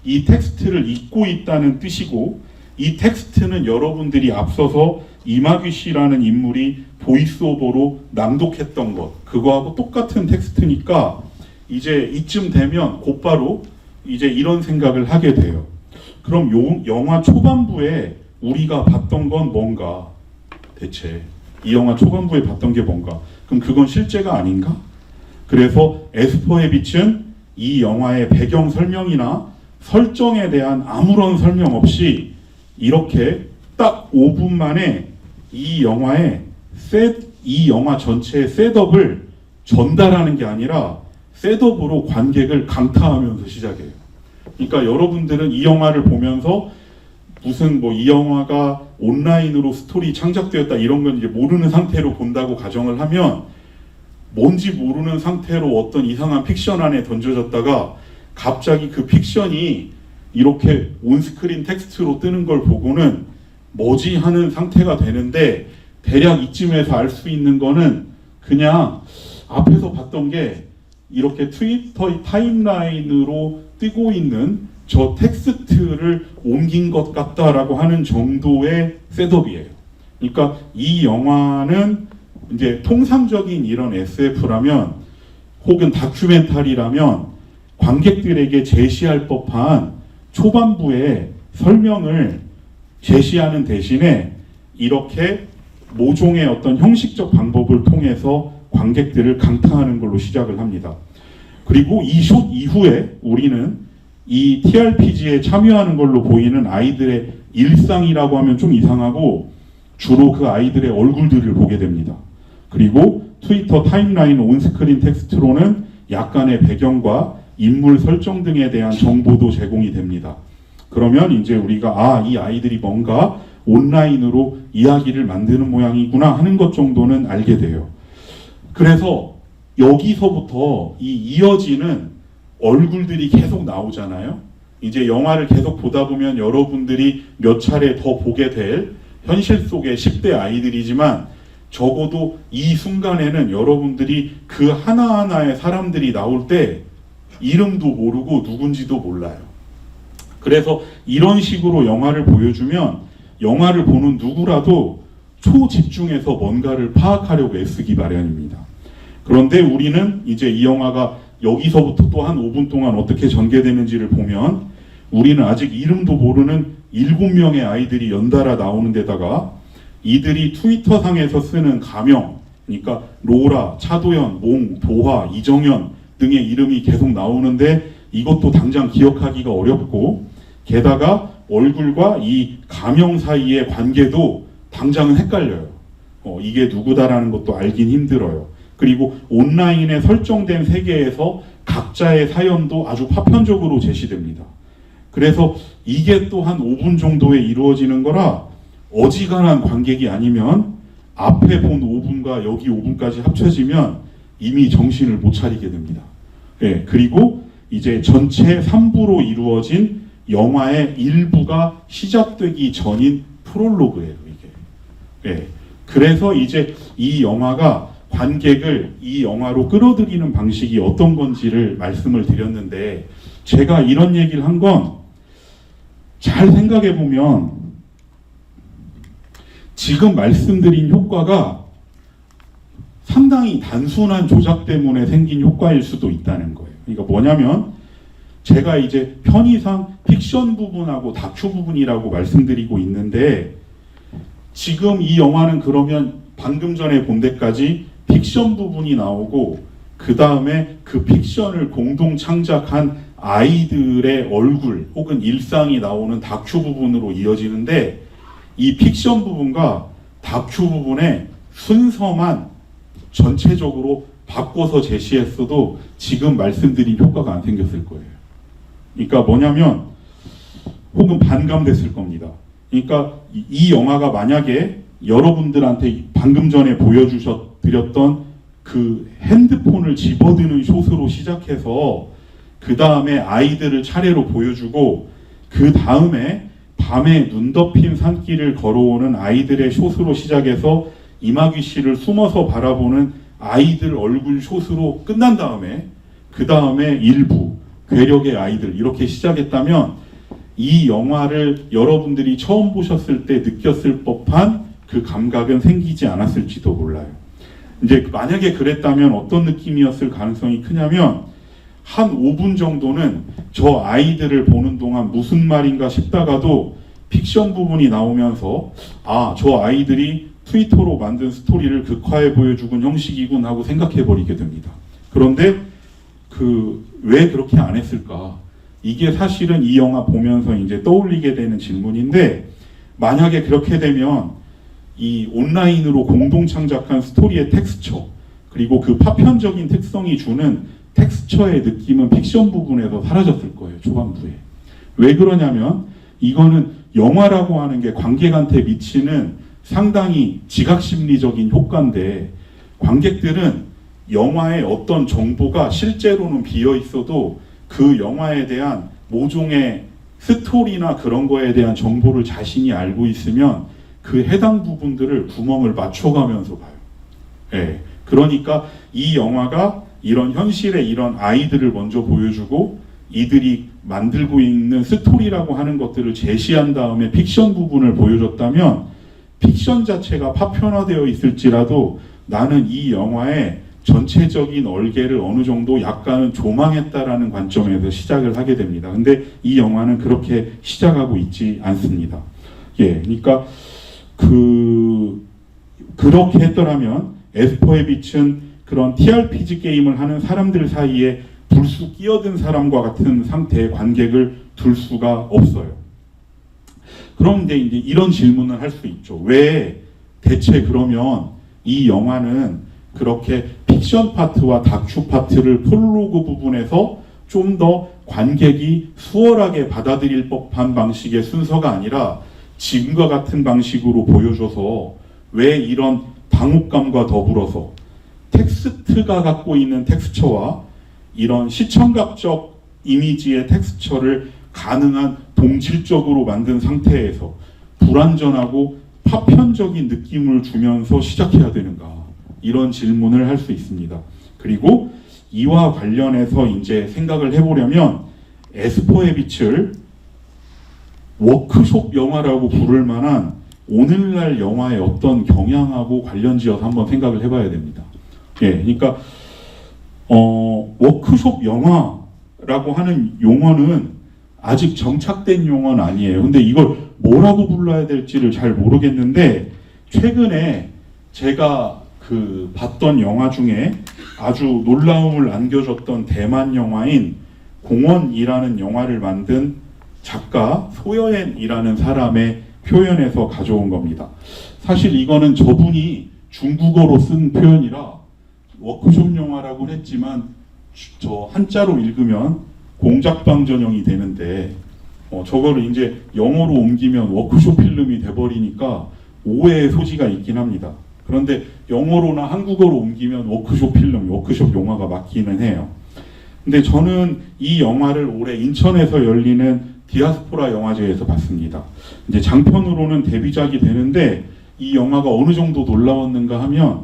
이 텍스트를 읽고 있다는 뜻이고 이 텍스트는 여러분들이 앞서서 이마귀 씨라는 인물이 보이스오버로 낭독했던 것 그거하고 똑같은 텍스트니까 이제 이쯤 되면 곧바로 이제 이런 생각을 하게 돼요. 그럼 영화 초반부에 우리가 봤던 건 뭔가? 대체 이 영화 초반부에 봤던 게 뭔가? 그럼 그건 실제가 아닌가? 그래서 에스퍼의 빛은 이 영화의 배경 설명이나 설정에 대한 아무런 설명 없이 이렇게 딱 5분 만에 이 영화 전체의 셋업을 전달하는 게 아니라 셋업으로 관객을 강타하면서 시작해요. 그러니까 여러분들은 이 영화를 보면서 무슨 뭐 이 영화가 온라인으로 스토리 창작되었다 이런 건 이제 모르는 상태로 본다고 가정을 하면 뭔지 모르는 상태로 어떤 이상한 픽션 안에 던져졌다가 갑자기 그 픽션이 이렇게 온스크린 텍스트로 뜨는 걸 보고는 뭐지 하는 상태가 되는데 대략 이쯤에서 알 수 있는 거는 그냥 앞에서 봤던 게 이렇게 트위터 타임라인으로 뜨고 있는 저 텍스트를 옮긴 것 같다라고 하는 정도의 셋업이에요. 그러니까 이 영화는 이제 통상적인 이런 SF라면 혹은 다큐멘터리라면 관객들에게 제시할 법한 초반부의 설명을 제시하는 대신에 이렇게 모종의 어떤 형식적 방법을 통해서 관객들을 강타하는 걸로 시작을 합니다. 그리고 이 숏 이후에 우리는 이 TRPG에 참여하는 걸로 보이는 아이들의 일상이라고 하면 좀 이상하고 주로 그 아이들의 얼굴들을 보게 됩니다. 그리고 트위터 타임라인 온스크린 텍스트로는 약간의 배경과 인물 설정 등에 대한 정보도 제공이 됩니다. 그러면 이제 우리가 이 아이들이 뭔가 온라인으로 이야기를 만드는 모양이구나 하는 것 정도는 알게 돼요. 그래서 여기서부터 이 이어지는 얼굴들이 계속 나오잖아요. 이제 영화를 계속 보다 보면 여러분들이 몇 차례 더 보게 될 현실 속의 10대 아이들이지만 적어도 이 순간에는 여러분들이 그 하나하나의 사람들이 나올 때 이름도 모르고 누군지도 몰라요. 그래서 이런 식으로 영화를 보여주면 영화를 보는 누구라도 초집중해서 뭔가를 파악하려고 애쓰기 마련입니다. 그런데 우리는 이제 이 영화가 여기서부터 또 한 5분 동안 어떻게 전개되는지를 보면 우리는 아직 이름도 모르는 7명의 아이들이 연달아 나오는 데다가 이들이 트위터 상에서 쓰는 가명, 그러니까 로라, 차도연, 몽, 도화, 이정현 등의 이름이 계속 나오는데 이것도 당장 기억하기가 어렵고 게다가 얼굴과 이 가명 사이의 관계도 당장은 헷갈려요. 이게 누구다라는 것도 알긴 힘들어요. 그리고 온라인에 설정된 세계에서 각자의 사연도 아주 파편적으로 제시됩니다. 그래서 이게 또 한 5분 정도에 이루어지는 거라 어지간한 관객이 아니면 앞에 본 5분과 여기 5분까지 합쳐지면 이미 정신을 못 차리게 됩니다. 예, 그리고 이제 전체 3부로 이루어진 영화의 일부가 시작되기 전인 프롤로그예요, 이게. 예, 그래서 이제 이 영화가 관객을 이 영화로 끌어들이는 방식이 어떤 건지를 말씀을 드렸는데 제가 이런 얘기를 한 건 잘 생각해 보면 지금 말씀드린 효과가 상당히 단순한 조작 때문에 생긴 효과일 수도 있다는 거예요. 그러니까 뭐냐면 제가 이제 편의상 픽션 부분하고 다큐 부분이라고 말씀드리고 있는데 지금 이 영화는 그러면 방금 전에 본 데까지 픽션 부분이 나오고 그 다음에 그 픽션을 공동 창작한 아이들의 얼굴 혹은 일상이 나오는 다큐 부분으로 이어지는데 이 픽션 부분과 다큐 부분의 순서만 전체적으로 바꿔서 제시했어도 지금 말씀드린 효과가 안 생겼을 거예요. 그러니까 뭐냐면 혹은 반감됐을 겁니다. 그러니까 이 영화가 만약에 여러분들한테 방금 전에 보여드렸던 그 핸드폰을 집어드는 숏으로 시작해서 그 다음에 아이들을 차례로 보여주고 그 다음에 밤에 눈 덮인 산길을 걸어오는 아이들의 숏으로 시작해서 이마귀 씨를 숨어서 바라보는 아이들 얼굴 숏으로 끝난 다음에 그 다음에 일부 괴력의 아이들 이렇게 시작했다면 이 영화를 여러분들이 처음 보셨을 때 느꼈을 법한 그 감각은 생기지 않았을지도 몰라요. 이제 만약에 그랬다면 어떤 느낌이었을 가능성이 크냐면 한 5분 정도는 저 아이들을 보는 동안 무슨 말인가 싶다가도 픽션 부분이 나오면서 저 아이들이 트위터로 만든 스토리를 극화해 보여주는 형식이군 하고 생각해 버리게 됩니다. 그런데 왜 그렇게 안 했을까? 이게 사실은 이 영화 보면서 이제 떠올리게 되는 질문인데 만약에 그렇게 되면 이 온라인으로 공동 창작한 스토리의 텍스처 그리고 그 파편적인 특성이 주는 텍스처의 느낌은 픽션 부분에서 사라졌을 거예요. 초반부에. 왜 그러냐면 이거는 영화라고 하는 게 관객한테 미치는 상당히 지각심리적인 효과인데 관객들은 영화의 어떤 정보가 실제로는 비어 있어도 그 영화에 대한 모종의 스토리나 그런 거에 대한 정보를 자신이 알고 있으면 그 해당 부분들을 구멍을 맞춰가면서 봐요. 예. 그러니까 이 영화가 이런 현실의 이런 아이들을 먼저 보여주고 이들이 만들고 있는 스토리라고 하는 것들을 제시한 다음에 픽션 부분을 보여줬다면 픽션 자체가 파편화되어 있을지라도 나는 이 영화의 전체적인 얼개를 어느 정도 약간은 조망했다라는 관점에서 시작을 하게 됩니다. 근데 이 영화는 그렇게 시작하고 있지 않습니다. 예, 그러니까 그렇게 했더라면 에스퍼의 빛은 그런 TRPG 게임을 하는 사람들 사이에 불쑥 끼어든 사람과 같은 상태의 관객을 둘 수가 없어요. 그런데 이제 이런 질문을 할 수 있죠. 왜 대체 그러면 이 영화는 그렇게 픽션 파트와 다큐 파트를 프롤로그 부분에서 좀 더 관객이 수월하게 받아들일 법한 방식의 순서가 아니라 지금과 같은 방식으로 보여줘서 왜 이런 당혹감과 더불어서 텍스트가 갖고 있는 텍스처와 이런 시청각적 이미지의 텍스처를 가능한 동질적으로 만든 상태에서 불완전하고 파편적인 느낌을 주면서 시작해야 되는가, 이런 질문을 할 수 있습니다. 그리고 이와 관련해서 이제 생각을 해보려면 에스포의 빛을 워크숍 영화라고 부를 만한 오늘날 영화의 어떤 경향하고 관련지어서 한번 생각을 해봐야 됩니다. 예, 그러니까 워크숍 영화라고 하는 용어는 아직 정착된 용어는 아니에요. 근데 이걸 뭐라고 불러야 될지를 잘 모르겠는데, 최근에 제가 봤던 영화 중에 아주 놀라움을 안겨줬던 대만 영화인 공원이라는 영화를 만든 작가 소여엔이라는 사람의 표현에서 가져온 겁니다. 사실 이거는 저분이 중국어로 쓴 표현이라 워크숍 영화라고 했지만 저 한자로 읽으면 공작방 전형이 되는데 저거를 이제 영어로 옮기면 워크숍 필름이 돼버리니까 오해의 소지가 있긴 합니다. 그런데 영어로나 한국어로 옮기면 워크숍 필름, 워크숍 영화가 맞기는 해요. 근데 저는 이 영화를 올해 인천에서 열리는 디아스포라 영화제에서 봤습니다. 이제 장편으로는 데뷔작이 되는데 이 영화가 어느 정도 놀라웠는가 하면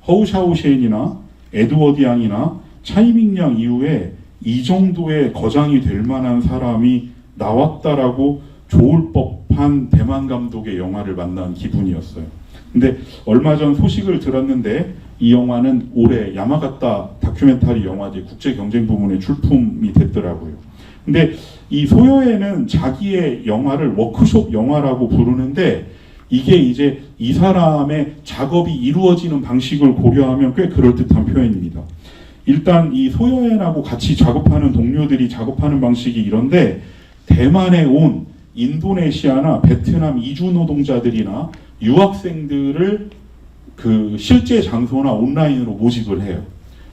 허우샤오셰인이나 에드워드 양이나 차이밍 양 이후에 이 정도의 거장이 될 만한 사람이 나왔다라고 좋을 법한 대만 감독의 영화를 만난 기분이었어요. 근데 얼마 전 소식을 들었는데 이 영화는 올해 야마가타 다큐멘터리 영화제 국제 경쟁 부문에 출품이 됐더라고요. 근데 이 소여에는 자기의 영화를 워크숍 영화라고 부르는데 이게 이제 이 사람의 작업이 이루어지는 방식을 고려하면 꽤 그럴듯한 표현입니다. 일단 이 소여엔하고 같이 작업하는 동료들이 작업하는 방식이 이런데, 대만에 온 인도네시아나 베트남 이주 노동자들이나 유학생들을 실제 장소나 온라인으로 모집을 해요.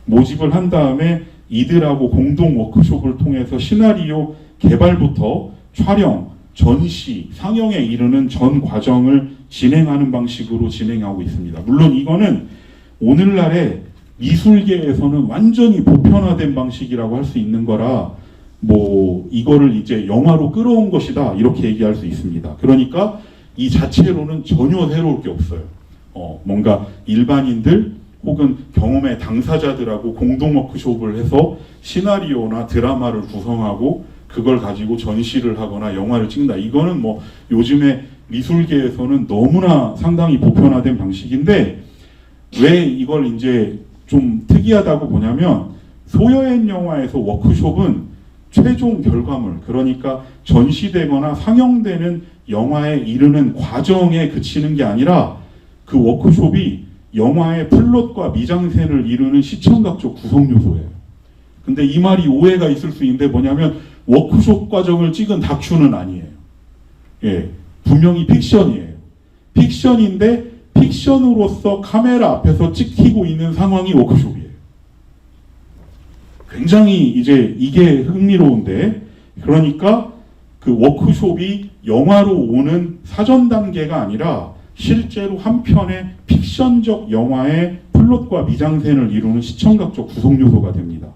모집을 한 다음에 이들하고 공동 워크숍을 통해서 시나리오 개발부터 촬영, 전시, 상영에 이르는 전 과정을 진행하는 방식으로 진행하고 있습니다. 물론 이거는 오늘날의 미술계에서는 완전히 보편화된 방식이라고 할 수 있는 거라 이거를 이제 영화로 끌어온 것이다 이렇게 얘기할 수 있습니다. 그러니까 이 자체로는 전혀 새로울 게 없어요. 뭔가 일반인들 혹은 경험의 당사자들하고 공동 워크숍을 해서 시나리오나 드라마를 구성하고 그걸 가지고 전시를 하거나 영화를 찍는다. 이거는 요즘에 미술계에서는 너무나 상당히 보편화된 방식인데, 왜 이걸 이제 좀 특이하다고 보냐면 소여엔 영화에서 워크숍은 최종 결과물, 그러니까 전시되거나 상영되는 영화에 이르는 과정에 그치는 게 아니라 그 워크숍이 영화의 플롯과 미장센을 이루는 시청각적 구성 요소예요. 근데 이 말이 오해가 있을 수 있는데 뭐냐면 워크숍 과정을 찍은 다큐는 아니에요. 예, 분명히 픽션이에요. 픽션인데 픽션으로서 카메라 앞에서 찍히고 있는 상황이 워크숍이에요. 굉장히 이제 이게 흥미로운데, 그러니까 그 워크숍이 영화로 오는 사전 단계가 아니라 실제로 한 편의 픽션적 영화의 플롯과 미장센을 이루는 시청각적 구성 요소가 됩니다.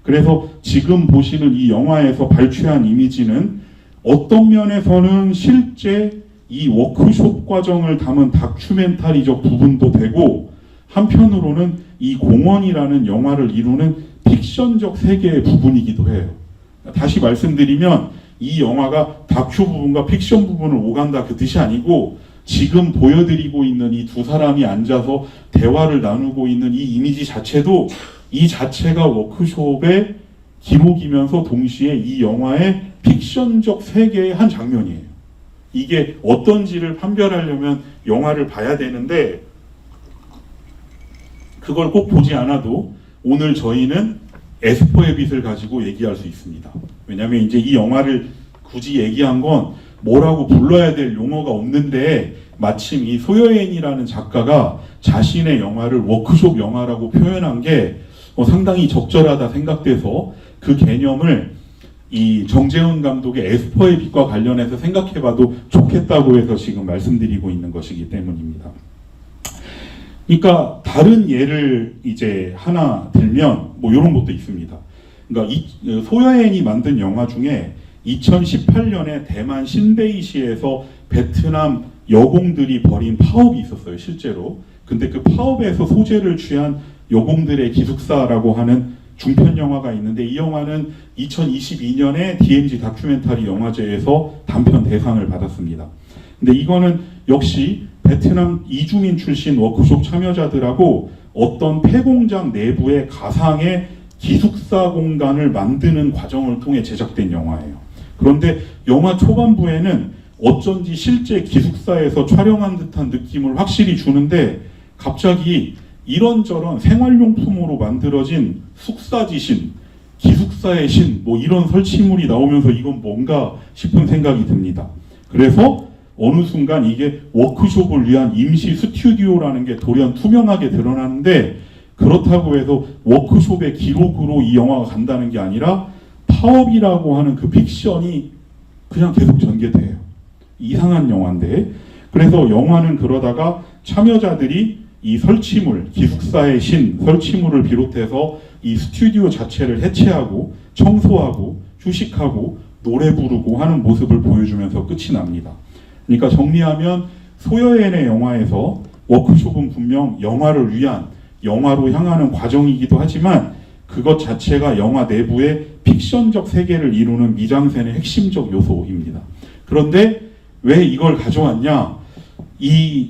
그래서 지금 보시는 이 영화에서 발췌한 이미지는 어떤 면에서는 실제 이 워크숍 과정을 담은 다큐멘터리적 부분도 되고, 한편으로는 이 공원이라는 영화를 이루는 픽션적 세계의 부분이기도 해요. 다시 말씀드리면 이 영화가 다큐 부분과 픽션 부분을 오간다 그 뜻이 아니고, 지금 보여드리고 있는 이 두 사람이 앉아서 대화를 나누고 있는 이 이미지 자체도 이 자체가 워크숍의 기록이면서 동시에 이 영화의 픽션적 세계의 한 장면이에요. 이게 어떤지를 판별하려면 영화를 봐야 되는데, 그걸 꼭 보지 않아도 오늘 저희는 에스퍼의 빛을 가지고 얘기할 수 있습니다. 왜냐하면 이제 이 영화를 굳이 얘기한 건 뭐라고 불러야 될 용어가 없는데 마침 이 소여엔이라는 작가가 자신의 영화를 워크숍 영화라고 표현한 게 상당히 적절하다 생각돼서 그 개념을 이 정재훈 감독의 에스퍼의 빛과 관련해서 생각해봐도 좋겠다고 해서 지금 말씀드리고 있는 것이기 때문입니다. 그러니까 다른 예를 이제 하나 들면 뭐 이런 것도 있습니다. 그러니까 소여엔이 만든 영화 중에 2018년에 대만 신베이시에서 베트남 여공들이 벌인 파업이 있었어요, 실제로. 근데 그 파업에서 소재를 취한 여공들의 기숙사라고 하는 중편 영화가 있는데 이 영화는 2022년에 DMZ 다큐멘터리 영화제에서 단편 대상을 받았습니다. 근데 이거는 역시 베트남 이주민 출신 워크숍 참여자들하고 어떤 폐공장 내부의 가상의 기숙사 공간을 만드는 과정을 통해 제작된 영화예요. 그런데 영화 초반부에는 어쩐지 실제 기숙사에서 촬영한 듯한 느낌을 확실히 주는데 갑자기 이런저런 생활용품으로 만들어진 숙사지신, 기숙사의 신, 뭐 이런 설치물이 나오면서 이건 뭔가 싶은 생각이 듭니다. 그래서 어느 순간 이게 워크숍을 위한 임시 스튜디오라는 게 돌연 투명하게 드러나는데 그렇다고 해서 워크숍의 기록으로 이 영화가 간다는 게 아니라 파업이라고 하는 그 픽션이 그냥 계속 전개돼요. 이상한 영화인데 그래서 영화는 그러다가 참여자들이 이 설치물, 기숙사의 신, 설치물을 비롯해서 이 스튜디오 자체를 해체하고 청소하고 휴식하고 노래 부르고 하는 모습을 보여주면서 끝이 납니다. 그러니까 정리하면 소여엔의 영화에서 워크숍은 분명 영화를 위한 영화로 향하는 과정이기도 하지만 그것 자체가 영화 내부의 픽션적 세계를 이루는 미장센의 핵심적 요소입니다. 그런데 왜 이걸 가져왔냐? 이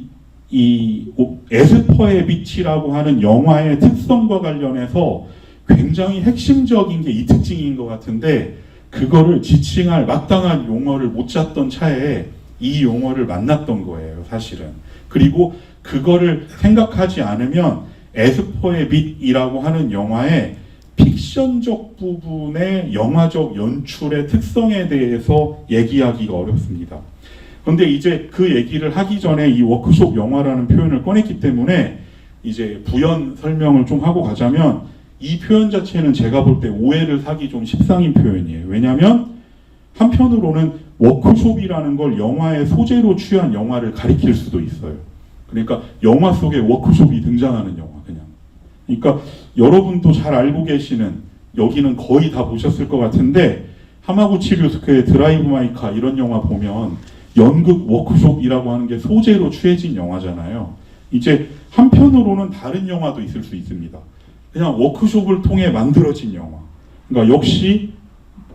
에스퍼의 빛이라고 하는 영화의 특성과 관련해서 굉장히 핵심적인 게 이 특징인 것 같은데 그거를 지칭할 마땅한 용어를 못 찾던 차에 이 용어를 만났던 거예요, 사실은. 그리고 그거를 생각하지 않으면 에스퍼의 빛이라고 하는 영화의 픽션적 부분의 영화적 연출의 특성에 대해서 얘기하기가 어렵습니다. 그런데 이제 그 얘기를 하기 전에 이 워크숍 영화라는 표현을 꺼냈기 때문에 이제 부연 설명을 좀 하고 가자면 이 표현 자체는 제가 볼 때 오해를 사기 좀 십상인 표현이에요. 왜냐하면 한편으로는 워크숍이라는 걸 영화의 소재로 취한 영화를 가리킬 수도 있어요. 그러니까 영화 속에 워크숍이 등장하는 영화 그냥. 그러니까 여러분도 잘 알고 계시는 여기는 거의 다 보셨을 것 같은데 하마구치 류스케의 드라이브 마이 카 이런 영화 보면 연극 워크숍이라고 하는 게 소재로 취해진 영화잖아요. 이제 한편으로는 다른 영화도 있을 수 있습니다. 그냥 워크숍을 통해 만들어진 영화. 그러니까 역시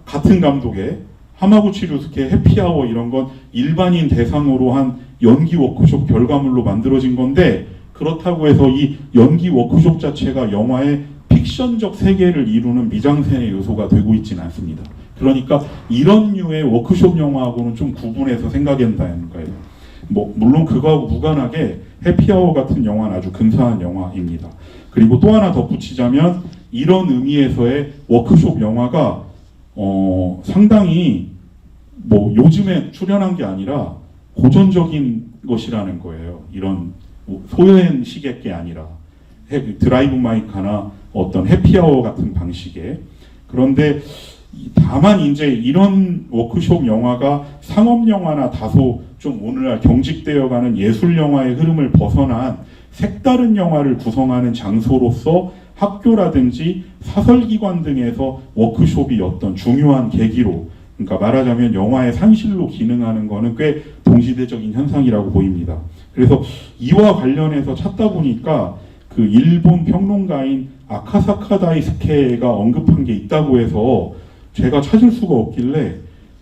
같은 감독의 하마구치 류스케의 해피아워 이런 건 일반인 대상으로 한 연기 워크숍 결과물로 만들어진 건데 그렇다고 해서 이 연기 워크숍 자체가 영화의 픽션적 세계를 이루는 미장센의 요소가 되고 있지는 않습니다. 그러니까 이런 류의 워크숍 영화하고는 좀 구분해서 생각해야 한다는 거예요. 뭐 물론 그거하고 무관하게 해피아워 같은 영화는 아주 근사한 영화입니다. 그리고 또 하나 덧붙이자면 이런 의미에서의 워크숍 영화가 상당히 뭐 요즘에 출연한 게 아니라 고전적인 것이라는 거예요. 이런 소여엔 식의 게 아니라 드라이브 마이 카나 어떤 해피아워 같은 방식의. 그런데 다만 이제 이런 워크숍 영화가 상업 영화나 다소 좀 오늘날 경직되어가는 예술 영화의 흐름을 벗어난 색다른 영화를 구성하는 장소로서 학교라든지 사설기관 등에서 워크숍이 어떤 중요한 계기로, 그러니까 말하자면 영화의 산실로 기능하는 것은 꽤 동시대적인 현상이라고 보입니다. 그래서 이와 관련해서 찾다 보니까 그 일본 평론가인 아카사카 다이스케가 언급한 게 있다고 해서 제가 찾을 수가 없길래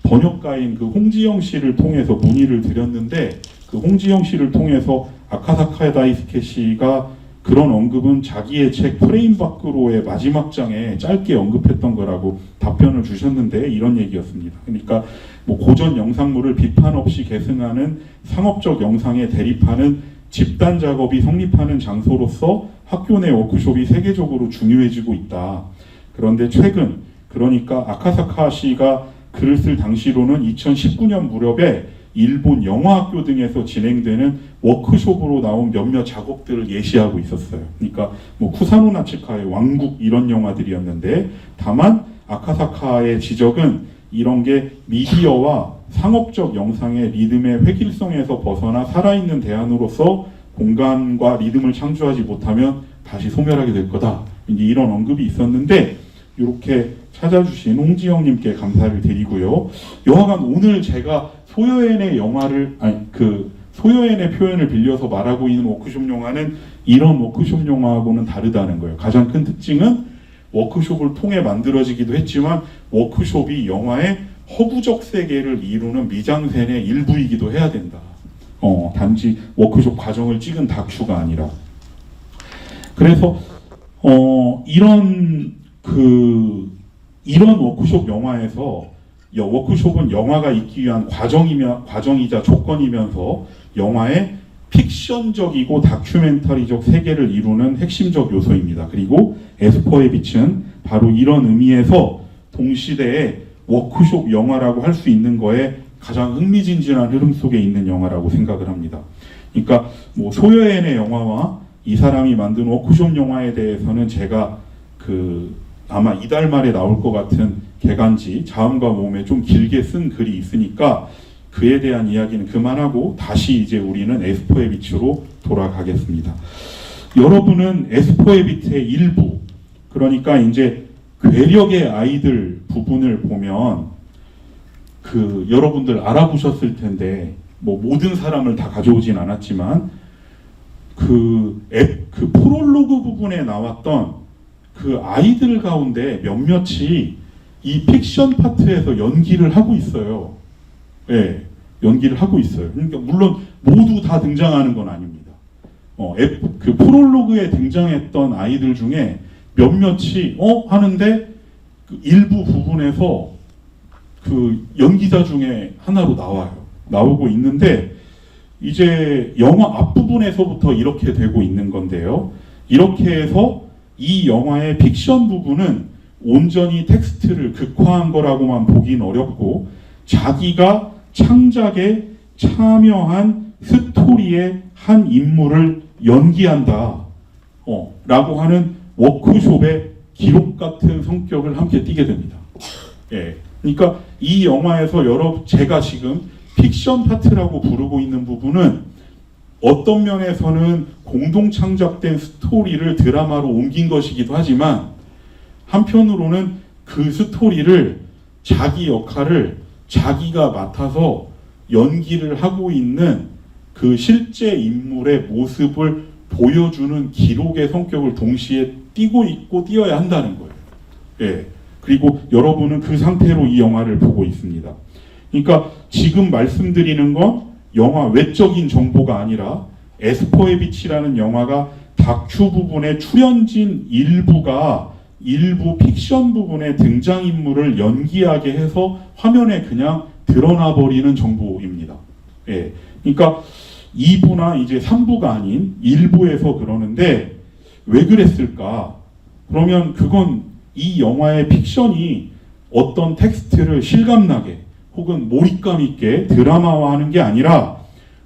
번역가인 그 홍지영 씨를 통해서 문의를 드렸는데 그 홍지영 씨를 통해서 아카사카 다이스케 씨가 그런 언급은 자기의 책 프레임 밖으로의 마지막 장에 짧게 언급했던 거라고 답변을 주셨는데 이런 얘기였습니다. 그러니까 뭐 고전 영상물을 비판 없이 계승하는 상업적 영상에 대립하는 집단 작업이 성립하는 장소로서 학교 내 워크숍이 세계적으로 중요해지고 있다. 그런데 최근, 그러니까 아카사카시가 글을 쓸 당시로는 2019년 무렵에 일본 영화학교 등에서 진행되는 워크숍으로 나온 몇몇 작업들을 예시하고 있었어요. 그러니까 뭐 쿠사노 나츠카의 왕국 이런 영화들이었는데, 다만 아카사카의 지적은 이런 게 미디어와 상업적 영상의 리듬의 획일성에서 벗어나 살아있는 대안으로서 공간과 리듬을 창조하지 못하면 다시 소멸하게 될 거다. 이제 이런 언급이 있었는데, 이렇게 찾아주신 홍지영님께 감사를 드리고요. 여하간 오늘 제가 소여엔의 영화를, 소여엔의 표현을 빌려서 말하고 있는 워크숍 영화는 이런 워크숍 영화하고는 다르다는 거예요. 가장 큰 특징은 워크숍을 통해 만들어지기도 했지만 워크숍이 영화의 허구적 세계를 이루는 미장센의 일부이기도 해야 된다. 단지 워크숍 과정을 찍은 다큐가 아니라. 그래서 이런 워크숍 영화에서 워크숍은 영화가 있기 위한 과정이자 조건이면서 영화의 픽션적이고 다큐멘터리적 세계를 이루는 핵심적 요소입니다. 그리고 에스퍼의 빛은 바로 이런 의미에서 동시대의 워크숍 영화라고 할 수 있는 거에 가장 흥미진진한 흐름 속에 있는 영화라고 생각을 합니다. 그러니까 뭐 소여엔의 영화와 이 사람이 만든 워크숍 영화에 대해서는 제가 아마 이달 말에 나올 것 같은 개간지 자음과 모음에 좀 길게 쓴 글이 있으니까 그에 대한 이야기는 그만하고 다시 이제 우리는 에스퍼의 빛으로 돌아가겠습니다. 여러분은 에스퍼의 빛의 일부, 그러니까 이제 괴력의 아이들 부분을 보면 여러분들 알아보셨을 텐데, 뭐 모든 사람을 다 가져오진 않았지만 프롤로그 부분에 나왔던 그 아이들 가운데 몇몇이 이 픽션 파트에서 연기를 하고 있어요. 예, 연기를 하고 있어요. 그러니까 물론 모두 다 등장하는 건 아닙니다. 그 프롤로그에 등장했던 아이들 중에 몇몇이 하는데 그 일부 부분에서 그 연기자 중에 하나로 나오고 있는데, 이제 영화 앞부분에서부터 이렇게 되고 있는 건데요. 이렇게 해서 이 영화의 픽션 부분은 온전히 텍스트를 극화한 거라고만 보긴 어렵고, 자기가 창작에 참여한 스토리의 한 인물을 연기한다 라고 하는 워크숍의 기록 같은 성격을 함께 띠게 됩니다. 예. 그러니까 이 영화에서 제가 지금 픽션 파트라고 부르고 있는 부분은 어떤 면에서는 공동 창작된 스토리를 드라마로 옮긴 것이기도 하지만, 한편으로는 그 스토리를, 자기 역할을 자기가 맡아서 연기를 하고 있는 그 실제 인물의 모습을 보여주는 기록의 성격을 동시에 띠고 있고 띄어야 한다는 거예요. 예. 그리고 여러분은 그 상태로 이 영화를 보고 있습니다. 그러니까 지금 말씀드리는 건 영화 외적인 정보가 아니라 에스퍼의 빛이라는 영화가 다큐 부분의 출연진 일부 픽션 부분의 등장인물을 연기하게 해서 화면에 그냥 드러나 버리는 정보입니다. 예. 그러니까 2부나 이제 3부가 아닌 1부에서 그러는데, 왜 그랬을까? 그러면 그건 이 영화의 픽션이 어떤 텍스트를 실감나게 혹은 몰입감 있게 드라마화하는 게 아니라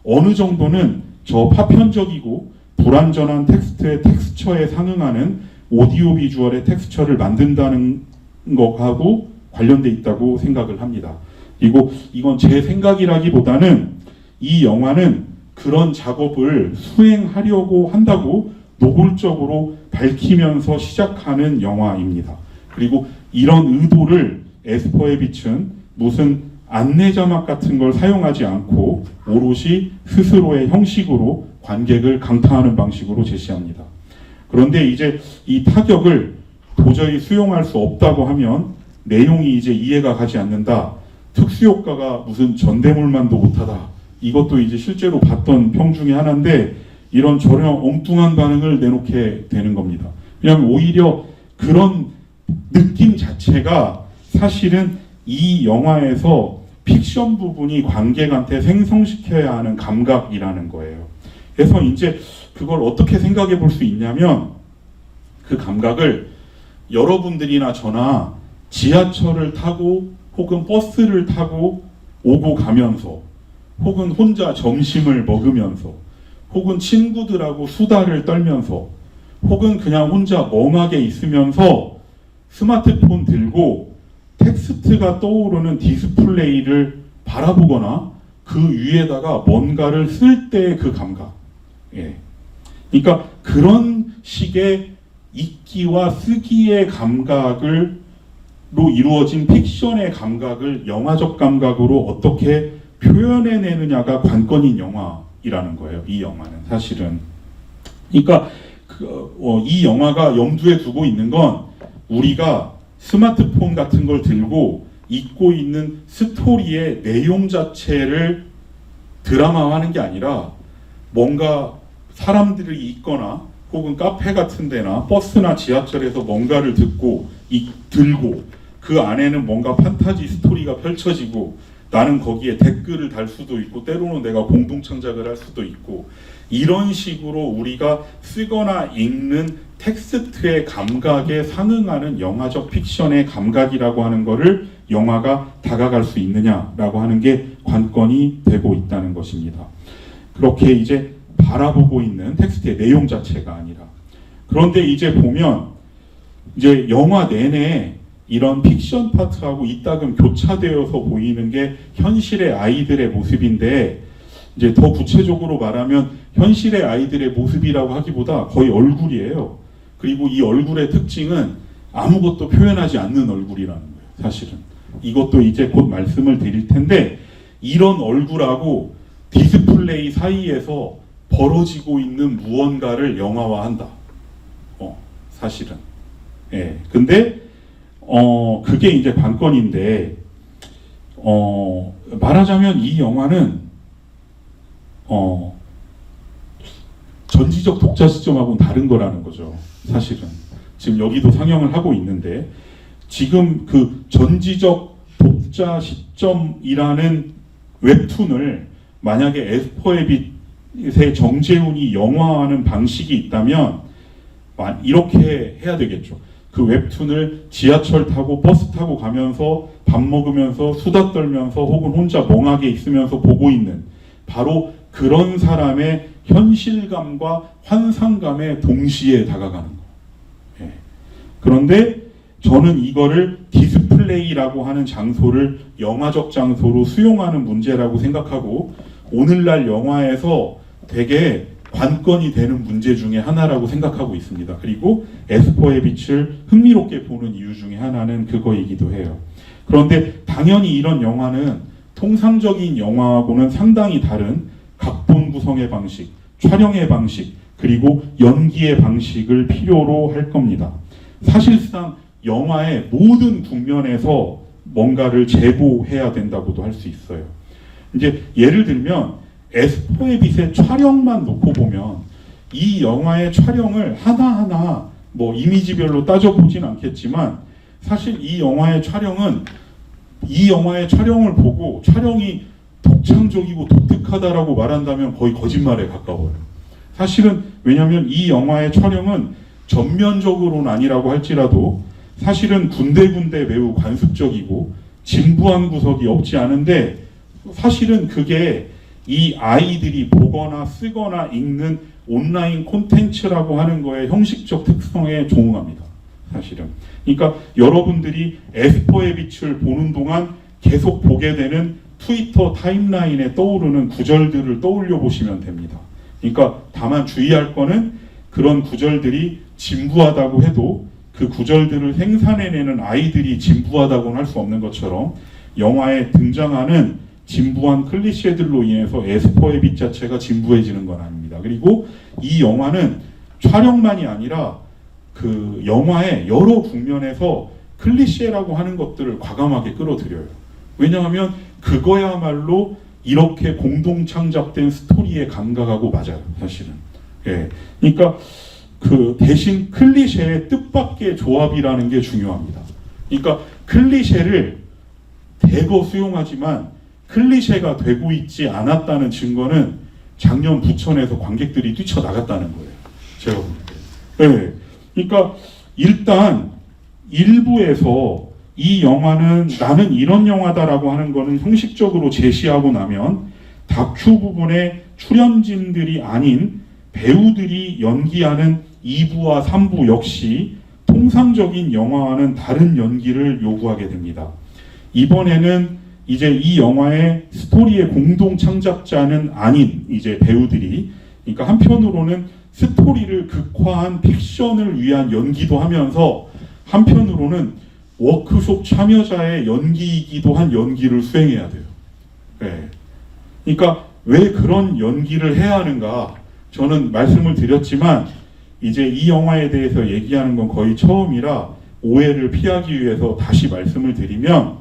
어느 정도는 저 파편적이고 불완전한 텍스트의 텍스처에 상응하는 오디오 비주얼의 텍스처를 만든다는 것하고 관련돼 있다고 생각을 합니다. 그리고 이건 제 생각이라기보다는 이 영화는 그런 작업을 수행하려고 한다고 노골적으로 밝히면서 시작하는 영화입니다. 그리고 이런 의도를 에스퍼의 빛은 무슨 안내 자막 같은 걸 사용하지 않고 오롯이 스스로의 형식으로 관객을 강타하는 방식으로 제시합니다. 그런데 이제 이 타격을 도저히 수용할 수 없다고 하면 내용이 이제 이해가 가지 않는다. 특수효과가 무슨 전대물만도 못하다. 이것도 이제 실제로 봤던 평 중에 하나인데, 이런 저런 엉뚱한 반응을 내놓게 되는 겁니다. 왜냐하면 오히려 그런 느낌 자체가 사실은 이 영화에서 픽션 부분이 관객한테 생성시켜야 하는 감각이라는 거예요. 그래서 이제 그걸 어떻게 생각해 볼 수 있냐면, 그 감각을 여러분들이나 저나 지하철을 타고 혹은 버스를 타고 오고 가면서 혹은 혼자 점심을 먹으면서 혹은 친구들하고 수다를 떨면서 혹은 그냥 혼자 멍하게 있으면서 스마트폰 들고 텍스트가 떠오르는 디스플레이를 바라보거나 그 위에다가 뭔가를 쓸 때의 그 감각. 예. 그러니까 그런 식의 읽기와 쓰기의 감각으로 이루어진 픽션의 감각을 영화적 감각으로 어떻게 표현해내느냐가 관건인 영화이라는 거예요. 이 영화는 사실은. 그러니까 이 영화가 염두에 두고 있는 건 우리가 스마트폰 같은 걸 들고 읽고 있는 스토리의 내용 자체를 드라마화하는 게 아니라 뭔가 사람들이 있거나 혹은 카페 같은 데나 버스나 지하철에서 뭔가를 들고 그 안에는 뭔가 판타지 스토리가 펼쳐지고 나는 거기에 댓글을 달 수도 있고 때로는 내가 공동 창작을 할 수도 있고 이런 식으로 우리가 쓰거나 읽는 텍스트의 감각에 상응하는 영화적 픽션의 감각이라고 하는 것을 영화가 다가갈 수 있느냐라고 하는 게 관건이 되고 있다는 것입니다. 그렇게 이제 바라보고 있는 텍스트의 내용 자체가 아니라. 그런데 이제 보면 이제 영화 내내 이런 픽션 파트하고 이따금 교차되어서 보이는 게 현실의 아이들의 모습인데 이제 더 구체적으로 말하면 현실의 아이들의 모습이라고 하기보다 거의 얼굴이에요. 그리고 이 얼굴의 특징은 아무것도 표현하지 않는 얼굴이라는 거예요. 사실은. 이것도 이제 곧 말씀을 드릴 텐데 이런 얼굴하고 디스플레이 사이에서 벌어지고 있는 무언가를 영화화한다. 사실은. 예. 근데 그게 이제 관건인데 말하자면 이 영화는 전지적 독자 시점하고는 다른 거라는 거죠. 사실은. 지금 여기도 상영을 하고 있는데 지금 그 전지적 독자 시점이라는 웹툰을 만약에 에스퍼의 빛의 정재훈이 영화화하는 방식이 있다면 이렇게 해야 되겠죠. 그 웹툰을 지하철 타고 버스 타고 가면서 밥 먹으면서 수다 떨면서 혹은 혼자 멍하게 있으면서 보고 있는 바로 그런 사람의 현실감과 환상감에 동시에 다가가는 거예요. 예. 그런데 저는 이거를 디스플레이라고 하는 장소를 영화적 장소로 수용하는 문제라고 생각하고 오늘날 영화에서 되게 관건이 되는 문제 중에 하나라고 생각하고 있습니다. 그리고 에스퍼의 빛을 흥미롭게 보는 이유 중에 하나는 그거이기도 해요. 그런데 당연히 이런 영화는 통상적인 영화하고는 상당히 다른 각본 구성의 방식, 촬영의 방식, 그리고 연기의 방식을 필요로 할 겁니다. 사실상 영화의 모든 국면에서 뭔가를 제보해야 된다고도 할 수 있어요. 이제 예를 들면 에스퍼의 빛의 촬영만 놓고 보면 이 영화의 촬영을 하나하나 뭐 이미지별로 따져보진 않겠지만 사실 이 영화의 촬영을 보고 촬영이 독창적이고 독특하다라고 말한다면 거의 거짓말에 가까워요. 사실은 왜냐하면 이 영화의 촬영은 전면적으로는 아니라고 할지라도 사실은 군데군데 매우 관습적이고 진부한 구석이 없지 않은데 사실은 그게 이 아이들이 보거나 쓰거나 읽는 온라인 콘텐츠라고 하는 거의 형식적 특성에 종응합니다. 사실은. 그러니까 여러분들이 에스퍼의 빛을 보는 동안 계속 보게 되는 트위터 타임라인에 떠오르는 구절들을 떠올려 보시면 됩니다. 그러니까 다만 주의할 거는 그런 구절들이 진부하다고 해도 그 구절들을 생산해내는 아이들이 진부하다고는 할 수 없는 것처럼 영화에 등장하는 진부한 클리셰들로 인해서 에스퍼의 빛 자체가 진부해지는 건 아닙니다. 그리고 이 영화는 촬영만이 아니라 그 영화의 여러 국면에서 클리셰라고 하는 것들을 과감하게 끌어들여요. 왜냐하면 그거야말로 이렇게 공동 창작된 스토리의 감각하고 맞아요. 사실은. 예. 그러니까 그 대신 클리셰의 뜻밖의 조합이라는 게 중요합니다. 그러니까 클리셰를 대거 수용하지만 클리셰가 되고 있지 않았다는 증거는 작년 부천에서 관객들이 뛰쳐나갔다는 거예요. 제가 볼 때. 네. 그러니까 일단 일부에서 이 영화는 나는 이런 영화다라고 하는 거는 형식적으로 제시하고 나면 다큐 부분에 출연진들이 아닌 배우들이 연기하는 2부와 3부 역시 통상적인 영화와는 다른 연기를 요구하게 됩니다. 이번에는 이제 이 영화의 스토리의 공동 창작자는 아닌 이제 배우들이, 그러니까 한편으로는 스토리를 극화한 픽션을 위한 연기도 하면서 한편으로는 워크숍 참여자의 연기이기도 한 연기를 수행해야 돼요. 네. 그러니까 왜 그런 연기를 해야 하는가? 저는 말씀을 드렸지만 이제 이 영화에 대해서 얘기하는 건 거의 처음이라 오해를 피하기 위해서 다시 말씀을 드리면,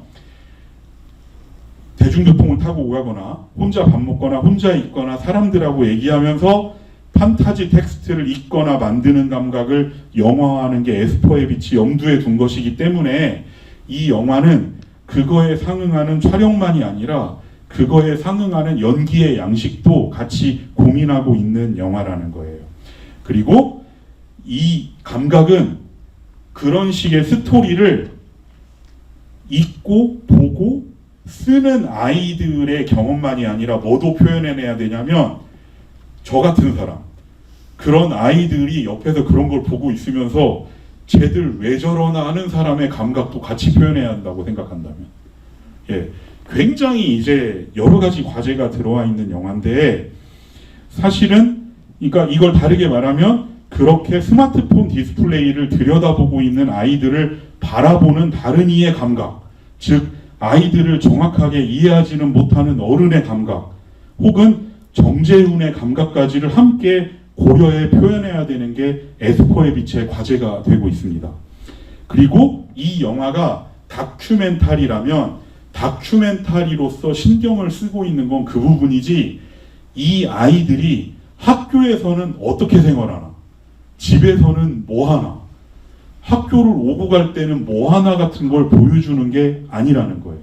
대중교통을 타고 오가거나 혼자 밥 먹거나 혼자 있거나 사람들하고 얘기하면서 판타지 텍스트를 읽거나 만드는 감각을 영화화하는 게 에스퍼의 빛이 염두에 둔 것이기 때문에 이 영화는 그거에 상응하는 촬영만이 아니라 그거에 상응하는 연기의 양식도 같이 고민하고 있는 영화라는 거예요. 그리고 이 감각은 그런 식의 스토리를 읽고 보고 쓰는 아이들의 경험만이 아니라 뭐도 표현해내야 되냐면, 저 같은 사람, 그런 아이들이 옆에서 그런 걸 보고 있으면서 쟤들 왜 저러나 하는 사람의 감각도 같이 표현해야 한다고 생각한다면, 예, 굉장히 이제 여러 가지 과제가 들어와 있는 영화인데, 사실은 그러니까 이걸 다르게 말하면 그렇게 스마트폰 디스플레이를 들여다보고 있는 아이들을 바라보는 다른 이의 감각, 즉 아이들을 정확하게 이해하지는 못하는 어른의 감각, 혹은 정재훈의 감각까지를 함께 고려해 표현해야 되는 게 에스퍼의 빛의 과제가 되고 있습니다. 그리고 이 영화가 다큐멘터리라면 다큐멘터리로서 신경을 쓰고 있는 건 그 부분이지, 이 아이들이 학교에서는 어떻게 생활하나, 집에서는 뭐 하나, 학교를 오고 갈 때는 뭐 하나 같은 걸 보여주는 게 아니라는 거예요.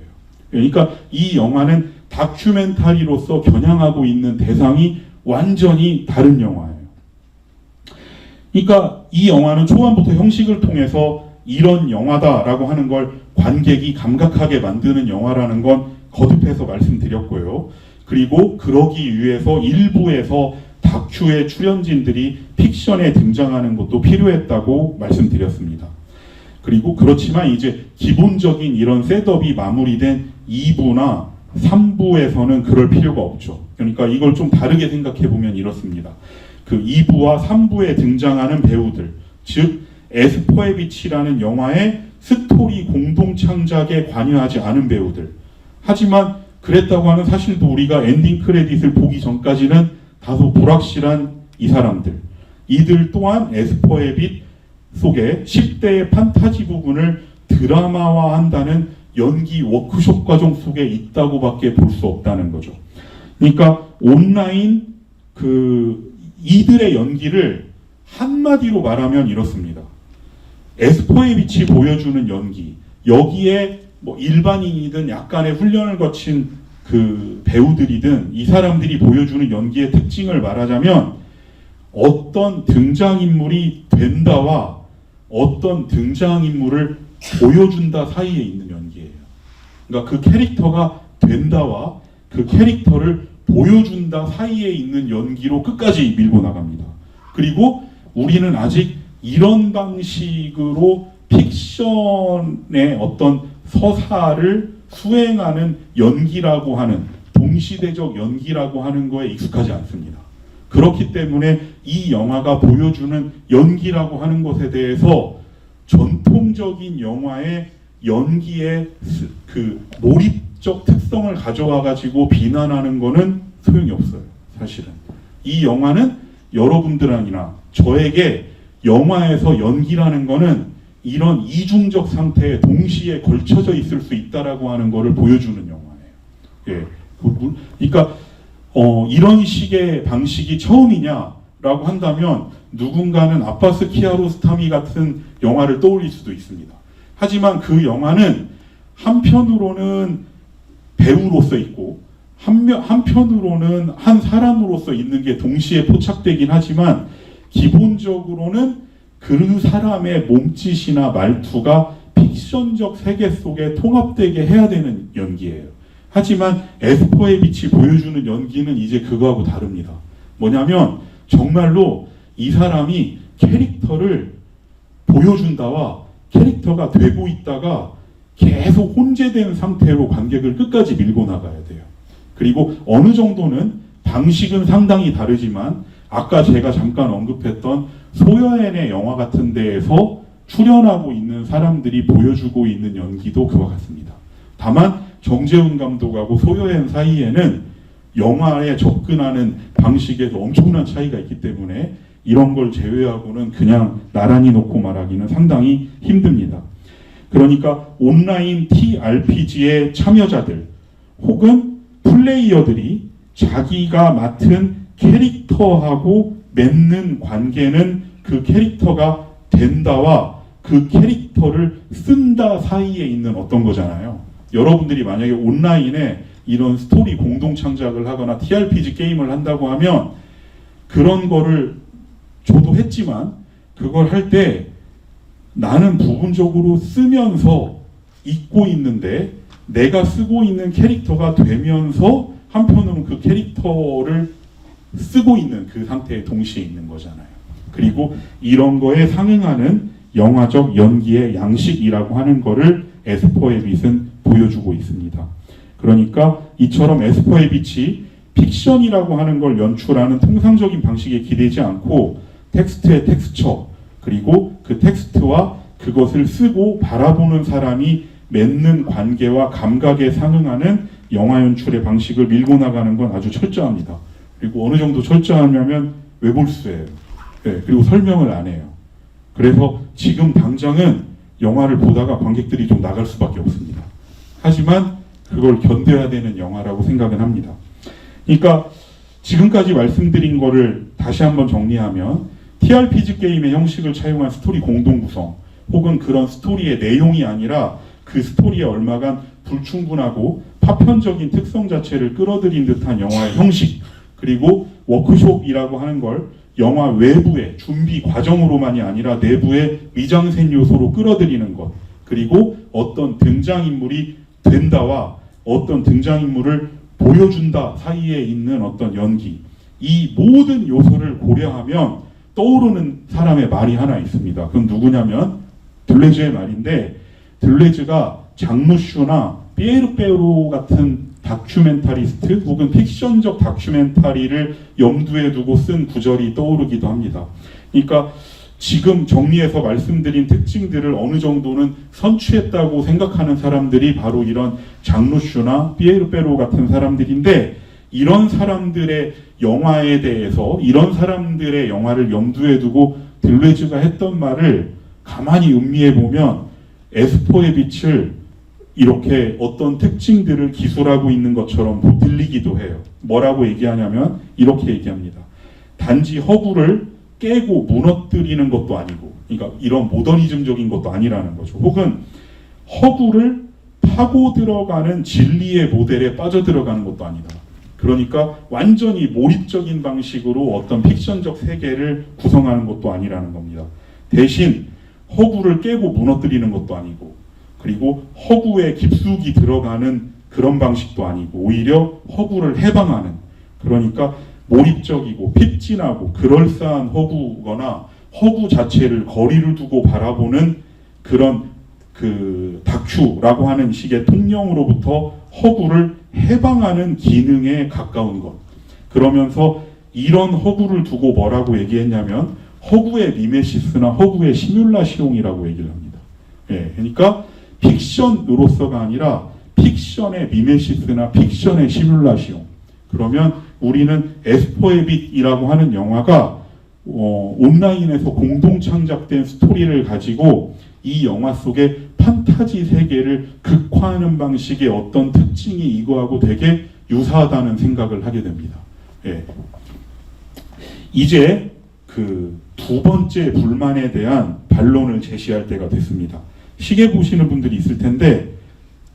그러니까 이 영화는 다큐멘터리로서 겨냥하고 있는 대상이 완전히 다른 영화예요. 그러니까 이 영화는 초반부터 형식을 통해서 이런 영화다라고 하는 걸 관객이 감각하게 만드는 영화라는 건 거듭해서 말씀드렸고요. 그리고 그러기 위해서 일부에서 다큐의 출연진들이 픽션에 등장하는 것도 필요했다고 말씀드렸습니다. 그리고 그렇지만 이제 기본적인 이런 셋업이 마무리된 2부나 3부에서는 그럴 필요가 없죠. 그러니까 이걸 좀 다르게 생각해 보면 이렇습니다. 그 2부와 3부에 등장하는 배우들, 즉 에스퍼의 빛이라는 영화의 스토리 공동 창작에 관여하지 않은 배우들, 하지만 그랬다고 하는 사실도 우리가 엔딩 크레딧을 보기 전까지는 다소 불확실한 이 사람들, 이들 또한 에스퍼의 빛 속에 10대의 판타지 부분을 드라마화한다는 연기 워크숍 과정 속에 있다고밖에 볼 수 없다는 거죠. 그러니까 온라인 이들의 연기를 한마디로 말하면 이렇습니다. 에스퍼의 빛이 보여주는 연기, 여기에 뭐 일반인이든 약간의 훈련을 거친 그 배우들이든 이 사람들이 보여주는 연기의 특징을 말하자면 어떤 등장인물이 된다와 어떤 등장인물을 보여준다 사이에 있는 연기예요. 그러니까 그 캐릭터가 된다와 그 캐릭터를 보여준다 사이에 있는 연기로 끝까지 밀고 나갑니다. 그리고 우리는 아직 이런 방식으로 픽션의 어떤 서사를 수행하는 연기라고 하는, 동시대적 연기라고 하는 거에 익숙하지 않습니다. 그렇기 때문에 이 영화가 보여주는 연기라고 하는 것에 대해서 전통적인 영화의 연기의 그 몰입적 특성을 가져와 가지고 비난하는 거는 소용이 없어요. 사실은 이 영화는 여러분들이나 저에게 영화에서 연기라는 거는 이런 이중적 상태에 동시에 걸쳐져 있을 수 있다라고 하는 것을 보여주는 영화예요. 예, 그러니까 이런 식의 방식이 처음이냐라고 한다면 누군가는 아바스 키아로스타미 같은 영화를 떠올릴 수도 있습니다. 하지만 그 영화는 한편으로는 배우로서 있고 한편으로는 한 사람으로서 있는 게 동시에 포착되긴 하지만 기본적으로는 그 사람의 몸짓이나 말투가 픽션적 세계 속에 통합되게 해야 되는 연기예요. 하지만 에스퍼의 빛이 보여주는 연기는 이제 그거하고 다릅니다. 뭐냐면 정말로 이 사람이 캐릭터를 보여준다와 캐릭터가 되고 있다가 계속 혼재된 상태로 관객을 끝까지 밀고 나가야 돼요. 그리고 어느 정도는 방식은 상당히 다르지만 아까 제가 잠깐 언급했던 소여엔의 영화 같은 데에서 출연하고 있는 사람들이 보여주고 있는 연기도 그와 같습니다. 다만 정재훈 감독하고 소여엔 사이에는 영화에 접근하는 방식에서 엄청난 차이가 있기 때문에 이런 걸 제외하고는 그냥 나란히 놓고 말하기는 상당히 힘듭니다. 그러니까 온라인 TRPG의 참여자들 혹은 플레이어들이 자기가 맡은 캐릭터하고 맺는 관계는 그 캐릭터가 된다와 그 캐릭터를 쓴다 사이에 있는 어떤 거잖아요. 여러분들이 만약에 온라인에 이런 스토리 공동 창작을 하거나 TRPG 게임을 한다고 하면 그런 거를 저도 했지만 그걸 할 때 나는 부분적으로 쓰면서 잊고 있는데 내가 쓰고 있는 캐릭터가 되면서 한편으로는 그 캐릭터를 쓰고 있는 그 상태에 동시에 있는 거잖아요. 그리고 이런 거에 상응하는 영화적 연기의 양식이라고 하는 거를 에스퍼의 빛은 보여주고 있습니다. 그러니까 이처럼 에스퍼의 빛이 픽션이라고 하는 걸 연출하는 통상적인 방식에 기대지 않고 텍스트의 텍스처 그리고 그 텍스트와 그것을 쓰고 바라보는 사람이 맺는 관계와 감각에 상응하는 영화 연출의 방식을 밀고 나가는 건 아주 철저합니다. 그리고 어느 정도 철저하냐면 외볼수예요. 네, 그리고 설명을 안 해요. 그래서 지금 당장은 영화를 보다가 관객들이 좀 나갈 수밖에 없습니다. 하지만 그걸 견뎌야 되는 영화라고 생각은 합니다. 그러니까 지금까지 말씀드린 거를 다시 한번 정리하면 TRPG 게임의 형식을 차용한 스토리 공동 구성 혹은 그런 스토리의 내용이 아니라 그 스토리에 얼마간 불충분하고 파편적인 특성 자체를 끌어들인 듯한 영화의 형식 그리고 워크숍이라고 하는 걸 영화 외부의 준비 과정으로만이 아니라 내부의 미장센 요소로 끌어들이는 것 그리고 어떤 등장인물이 된다와 어떤 등장인물을 보여준다 사이에 있는 어떤 연기 이 모든 요소를 고려하면 떠오르는 사람의 말이 하나 있습니다. 그건 누구냐면 들레즈의 말인데 들레즈가 장누슈나 피에르 베로 같은 다큐멘터리스트 혹은 픽션적 다큐멘터리를 염두에 두고 쓴 구절이 떠오르기도 합니다. 그러니까 지금 정리해서 말씀드린 특징들을 어느 정도는 선취했다고 생각하는 사람들이 바로 이런 장누슈나 피에르 베로 같은 사람들인데 이런 사람들의 영화에 대해서 이런 사람들의 영화를 염두에 두고 들레즈가 했던 말을 가만히 음미해 보면 에스퍼의 빛을 이렇게 어떤 특징들을 기술하고 있는 것처럼 들리기도 해요. 뭐라고 얘기하냐면 이렇게 얘기합니다. 단지 허구를 깨고 무너뜨리는 것도 아니고 그러니까 이런 모더니즘적인 것도 아니라는 거죠. 혹은 허구를 파고 들어가는 진리의 모델에 빠져들어가는 것도 아니다. 그러니까 완전히 몰입적인 방식으로 어떤 픽션적 세계를 구성하는 것도 아니라는 겁니다. 대신 허구를 깨고 무너뜨리는 것도 아니고 그리고 허구에 깊숙이 들어가는 그런 방식도 아니고 오히려 허구를 해방하는 그러니까 몰입적이고 핍진하고 그럴싸한 허구거나 허구 자체를 거리를 두고 바라보는 그런 그 다큐라고 하는 식의 통념으로부터 허구를 해방하는 기능에 가까운 것. 그러면서 이런 허구를 두고 뭐라고 얘기했냐면 허구의 미메시스나 허구의 시뮬라시옹이라고 얘기를 합니다. 예, 그러니까 픽션으로서가 아니라 픽션의 미메시스나 픽션의 시뮬라시옹. 그러면 우리는 에스퍼의 빛이라고 하는 영화가 온라인에서 공동 창작된 스토리를 가지고 이 영화 속에 판타지 세계를 극화하는 방식의 어떤 특징이 이거하고 되게 유사하다는 생각을 하게 됩니다. 예. 이제 그 두 번째 불만에 대한 반론을 제시할 때가 됐습니다. 시계 보시는 분들이 있을 텐데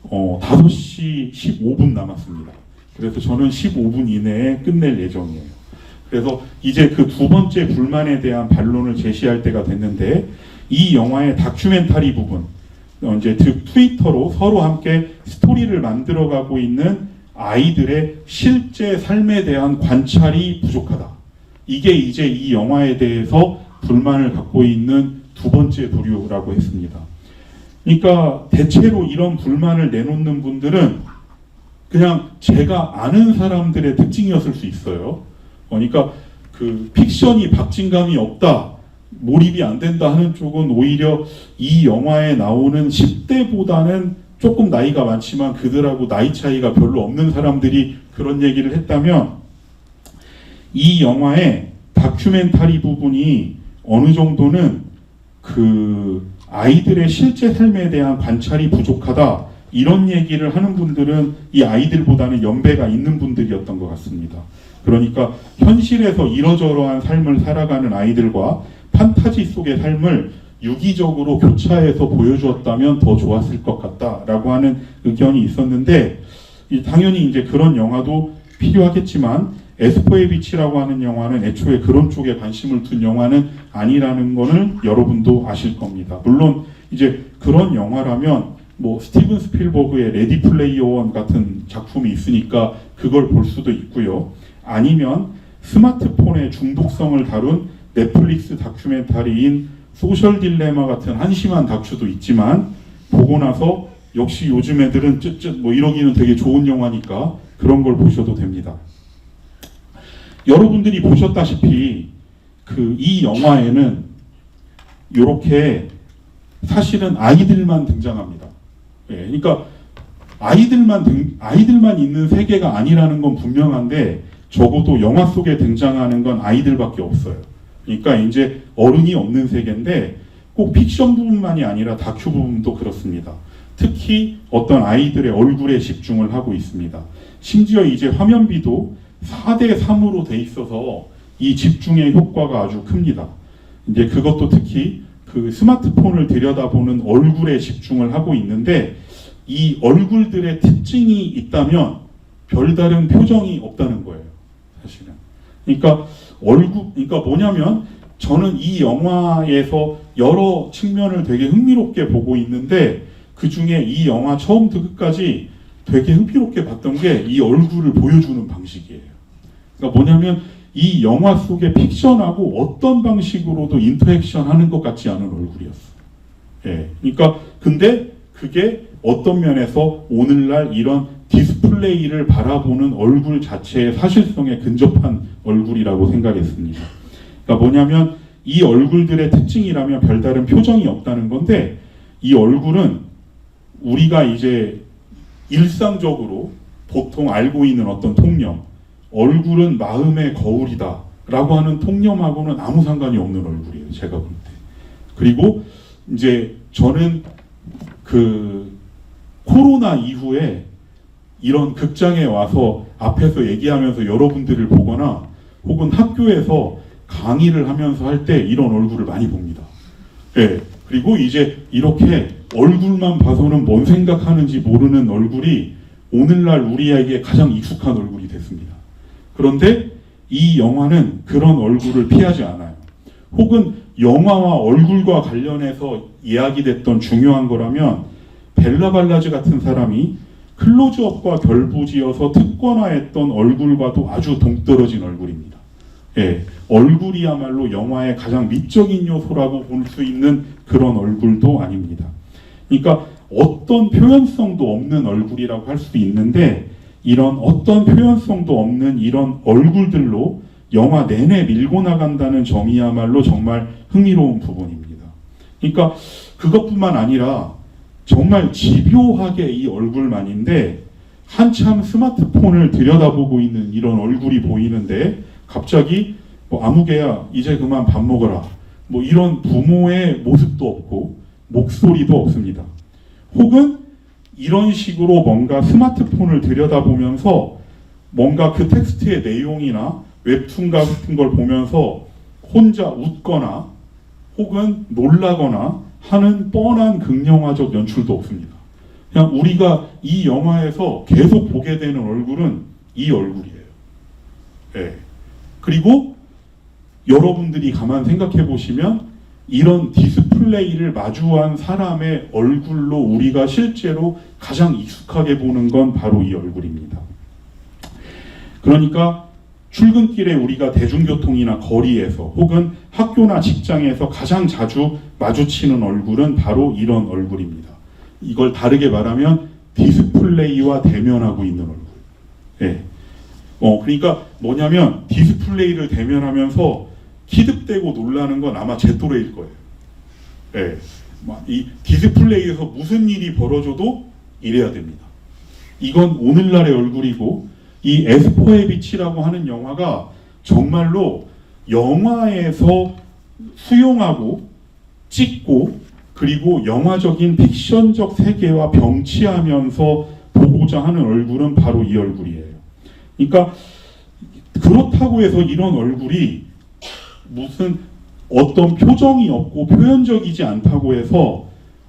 5시 15분 남았습니다. 그래서 저는 15분 이내에 끝낼 예정이에요. 그래서 이제 그 두 번째 불만에 대한 반론을 제시할 때가 됐는데 이 영화의 다큐멘터리 부분 이제 트위터로 서로 함께 스토리를 만들어가고 있는 아이들의 실제 삶에 대한 관찰이 부족하다. 이게 이제 이 영화에 대해서 불만을 갖고 있는 두 번째 부류라고 했습니다. 그러니까 대체로 이런 불만을 내놓는 분들은 그냥 제가 아는 사람들의 특징이었을 수 있어요. 그러니까 그 픽션이 박진감이 없다, 몰입이 안 된다 하는 쪽은 오히려 이 영화에 나오는 10대보다는 조금 나이가 많지만 그들하고 나이 차이가 별로 없는 사람들이 그런 얘기를 했다면, 이 영화의 다큐멘터리 부분이 어느 정도는 그 아이들의 실제 삶에 대한 관찰이 부족하다, 이런 얘기를 하는 분들은 이 아이들보다는 연배가 있는 분들이었던 것 같습니다. 그러니까 현실에서 이러저러한 삶을 살아가는 아이들과 판타지 속의 삶을 유기적으로 교차해서 보여주었다면 더 좋았을 것 같다라고 하는 의견이 있었는데, 당연히 이제 그런 영화도 필요하겠지만 에스퍼의 빛이라고 하는 영화는 애초에 그런 쪽에 관심을 둔 영화는 아니라는 거는 여러분도 아실 겁니다. 물론 이제 그런 영화라면 뭐 스티븐 스필버그의 레디 플레이어 원 같은 작품이 있으니까 그걸 볼 수도 있고요. 아니면 스마트폰의 중독성을 다룬 넷플릭스 다큐멘터리인 소셜 딜레마 같은 한심한 다큐도 있지만, 보고 나서 역시 요즘 애들은 쯧쯧 뭐 이러기는 되게 좋은 영화니까 그런 걸 보셔도 됩니다. 여러분들이 보셨다시피 이 영화에는 이렇게 사실은 아이들만 등장합니다. 예, 그러니까 아이들만 있는 세계가 아니라는 건 분명한데, 적어도 영화 속에 등장하는 건 아이들밖에 없어요. 그러니까 이제 어른이 없는 세계인데, 꼭 픽션 부분만이 아니라 다큐 부분도 그렇습니다. 특히 어떤 아이들의 얼굴에 집중을 하고 있습니다. 심지어 이제 화면비도 4:3으로 돼 있어서 이 집중의 효과가 아주 큽니다. 이제 그것도 특히 그 스마트폰을 들여다보는 얼굴에 집중을 하고 있는데, 이 얼굴들의 특징이 있다면 별다른 표정이 없다는 거예요, 사실은. 그러니까 뭐냐면, 저는 이 영화에서 여러 측면을 되게 흥미롭게 보고 있는데, 그 중에 이 영화 처음부터 끝까지 되게 흥미롭게 봤던 게 이 얼굴을 보여주는 방식이에요. 그러니까 뭐냐면, 이 영화 속의 픽션하고 어떤 방식으로도 인터랙션 하는 것 같지 않은 얼굴이었어요. 예. 그러니까 근데 그게 어떤 면에서 오늘날 이런 디스플레이를 바라보는 얼굴 자체의 사실성에 근접한 얼굴이라고 생각했습니다. 그러니까 뭐냐면, 이 얼굴들의 특징이라면 별다른 표정이 없다는 건데, 이 얼굴은 우리가 이제 일상적으로 보통 알고 있는 어떤 통념, 얼굴은 마음의 거울이다 라고 하는 통념하고는 아무 상관이 없는 얼굴이에요, 제가 볼 때. 그리고 이제 저는 그 코로나 이후에 이런 극장에 와서 앞에서 얘기하면서 여러분들을 보거나 혹은 학교에서 강의를 하면서 할 때 이런 얼굴을 많이 봅니다. 예. 그리고 이제 이렇게 얼굴만 봐서는 뭔 생각하는지 모르는 얼굴이 오늘날 우리에게 가장 익숙한 얼굴이 됐습니다. 그런데 이 영화는 그런 얼굴을 피하지 않아요. 혹은 영화와 얼굴과 관련해서 이야기됐던 중요한 거라면, 벨라 발라즈 같은 사람이 클로즈업과 결부지어서 특권화했던 얼굴과도 아주 동떨어진 얼굴입니다. 예, 얼굴이야말로 영화의 가장 미적인 요소라고 볼 수 있는 그런 얼굴도 아닙니다. 그러니까 어떤 표현성도 없는 얼굴이라고 할 수 있는데, 이런 어떤 표현성도 없는 이런 얼굴들로 영화 내내 밀고 나간다는 점이야말로 정말 흥미로운 부분입니다. 그러니까 그것뿐만 아니라 정말 집요하게 이 얼굴만인데, 한참 스마트폰을 들여다보고 있는 이런 얼굴이 보이는데 갑자기 뭐 아무개야 이제 그만 밥 먹어라 뭐 이런 부모의 모습도 없고 목소리도 없습니다. 혹은 이런 식으로 뭔가 스마트폰을 들여다보면서 뭔가 그 텍스트의 내용이나 웹툰 같은 걸 보면서 혼자 웃거나 혹은 놀라거나 하는 뻔한 극영화적 연출도 없습니다. 그냥 우리가 이 영화에서 계속 보게 되는 얼굴은 이 얼굴이에요. 네. 그리고 여러분들이 가만 생각해 보시면 이런 디스플레이 디스플레이를 마주한 사람의 얼굴로 우리가 실제로 가장 익숙하게 보는 건 바로 이 얼굴입니다. 그러니까 출근길에 우리가 대중교통이나 거리에서 혹은 학교나 직장에서 가장 자주 마주치는 얼굴은 바로 이런 얼굴입니다. 이걸 다르게 말하면 디스플레이와 대면하고 있는 얼굴. 예. 그러니까 뭐냐면 디스플레이를 대면하면서 키득대고 놀라는 건 아마 제 또래일 거예요. 예. 이 디스플레이에서 무슨 일이 벌어져도 이래야 됩니다. 이건 오늘날의 얼굴이고, 이 에스퍼의 빛이라고 하는 영화가 정말로 영화에서 수용하고 찍고 그리고 영화적인 픽션적 세계와 병치하면서 보고자 하는 얼굴은 바로 이 얼굴이에요. 그러니까 그렇다고 해서 이런 얼굴이 무슨 어떤 표정이 없고 표현적이지 않다고 해서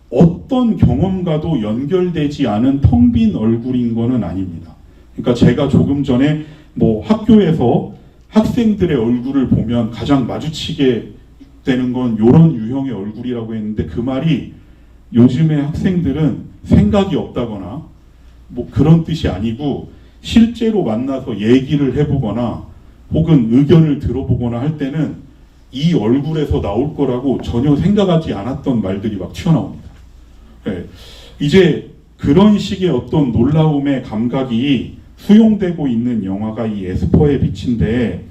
어떤 경험과도 연결되지 않은 텅 빈 얼굴인 거는 아닙니다. 그러니까 제가 조금 전에 뭐 학교에서 학생들의 얼굴을 보면 가장 마주치게 되는 건 이런 유형의 얼굴이라고 했는데, 그 말이 요즘의 학생들은 생각이 없다거나 뭐 그런 뜻이 아니고, 실제로 만나서 얘기를 해보거나 혹은 의견을 들어보거나 할 때는 이 얼굴에서 나올 거라고 전혀 생각하지 않았던 말들이 막 튀어나옵니다. 네. 이제 그런 식의 어떤 놀라움의 감각이 수용되고 있는 영화가 이 에스퍼의 빛인데,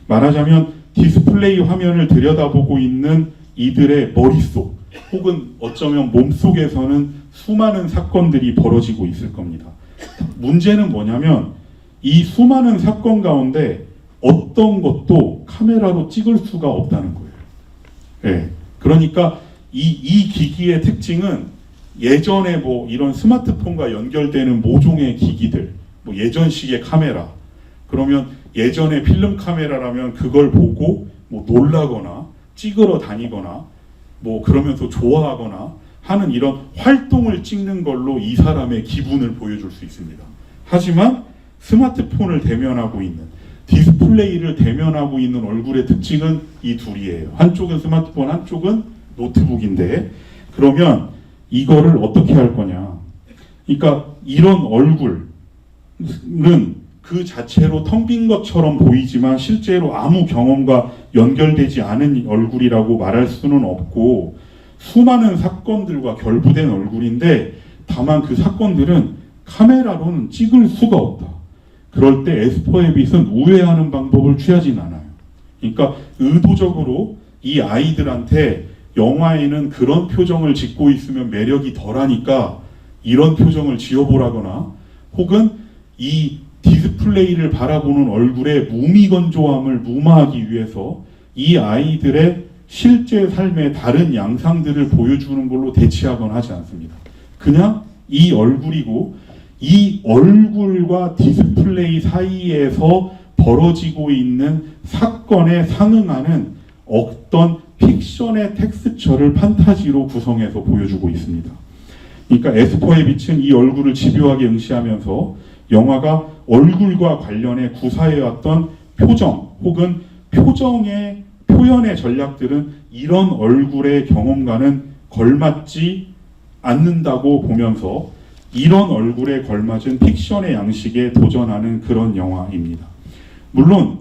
말하자면 디스플레이 화면을 들여다보고 있는 이들의 머릿속 혹은 어쩌면 몸속에서는 수많은 사건들이 벌어지고 있을 겁니다. 문제는 뭐냐면 이 수많은 사건 가운데 어떤 것도 카메라로 찍을 수가 없다는 거예요. 네. 그러니까 이 기기의 특징은 예전에 뭐 이런 스마트폰과 연결되는 모종의 기기들, 뭐 예전식의 카메라, 그러면 예전에 필름 카메라라면 그걸 보고 뭐 놀라거나 찍으러 다니거나 뭐 그러면서 좋아하거나 하는 이런 활동을 찍는 걸로 이 사람의 기분을 보여줄 수 있습니다. 하지만 스마트폰을 대면하고 있는, 디스플레이를 대면하고 있는 얼굴의 특징은 이 둘이에요. 한쪽은 스마트폰, 한쪽은 노트북인데, 그러면 이거를 어떻게 할 거냐. 그러니까 이런 얼굴은 그 자체로 텅 빈 것처럼 보이지만 실제로 아무 경험과 연결되지 않은 얼굴이라고 말할 수는 없고, 수많은 사건들과 결부된 얼굴인데 다만 그 사건들은 카메라로는 찍을 수가 없다. 그럴 때 에스퍼의 빛은 우회하는 방법을 취하진 않아요. 그러니까 의도적으로 이 아이들한테 영화에는 그런 표정을 짓고 있으면 매력이 덜하니까 이런 표정을 지어보라거나, 혹은 이 디스플레이를 바라보는 얼굴의 무미건조함을 무마하기 위해서 이 아이들의 실제 삶의 다른 양상들을 보여주는 걸로 대치하거나 하지 않습니다. 그냥 이 얼굴이고, 이 얼굴과 디스플레이 사이에서 벌어지고 있는 사건에 상응하는 어떤 픽션의 텍스처를 판타지로 구성해서 보여주고 있습니다. 그러니까 에스퍼의 빛은 이 얼굴을 집요하게 응시하면서 영화가 얼굴과 관련해 구사해왔던 표정 혹은 표정의 표현의 전략들은 이런 얼굴의 경험과는 걸맞지 않는다고 보면서 이런 얼굴에 걸맞은 픽션의 양식에 도전하는 그런 영화입니다. 물론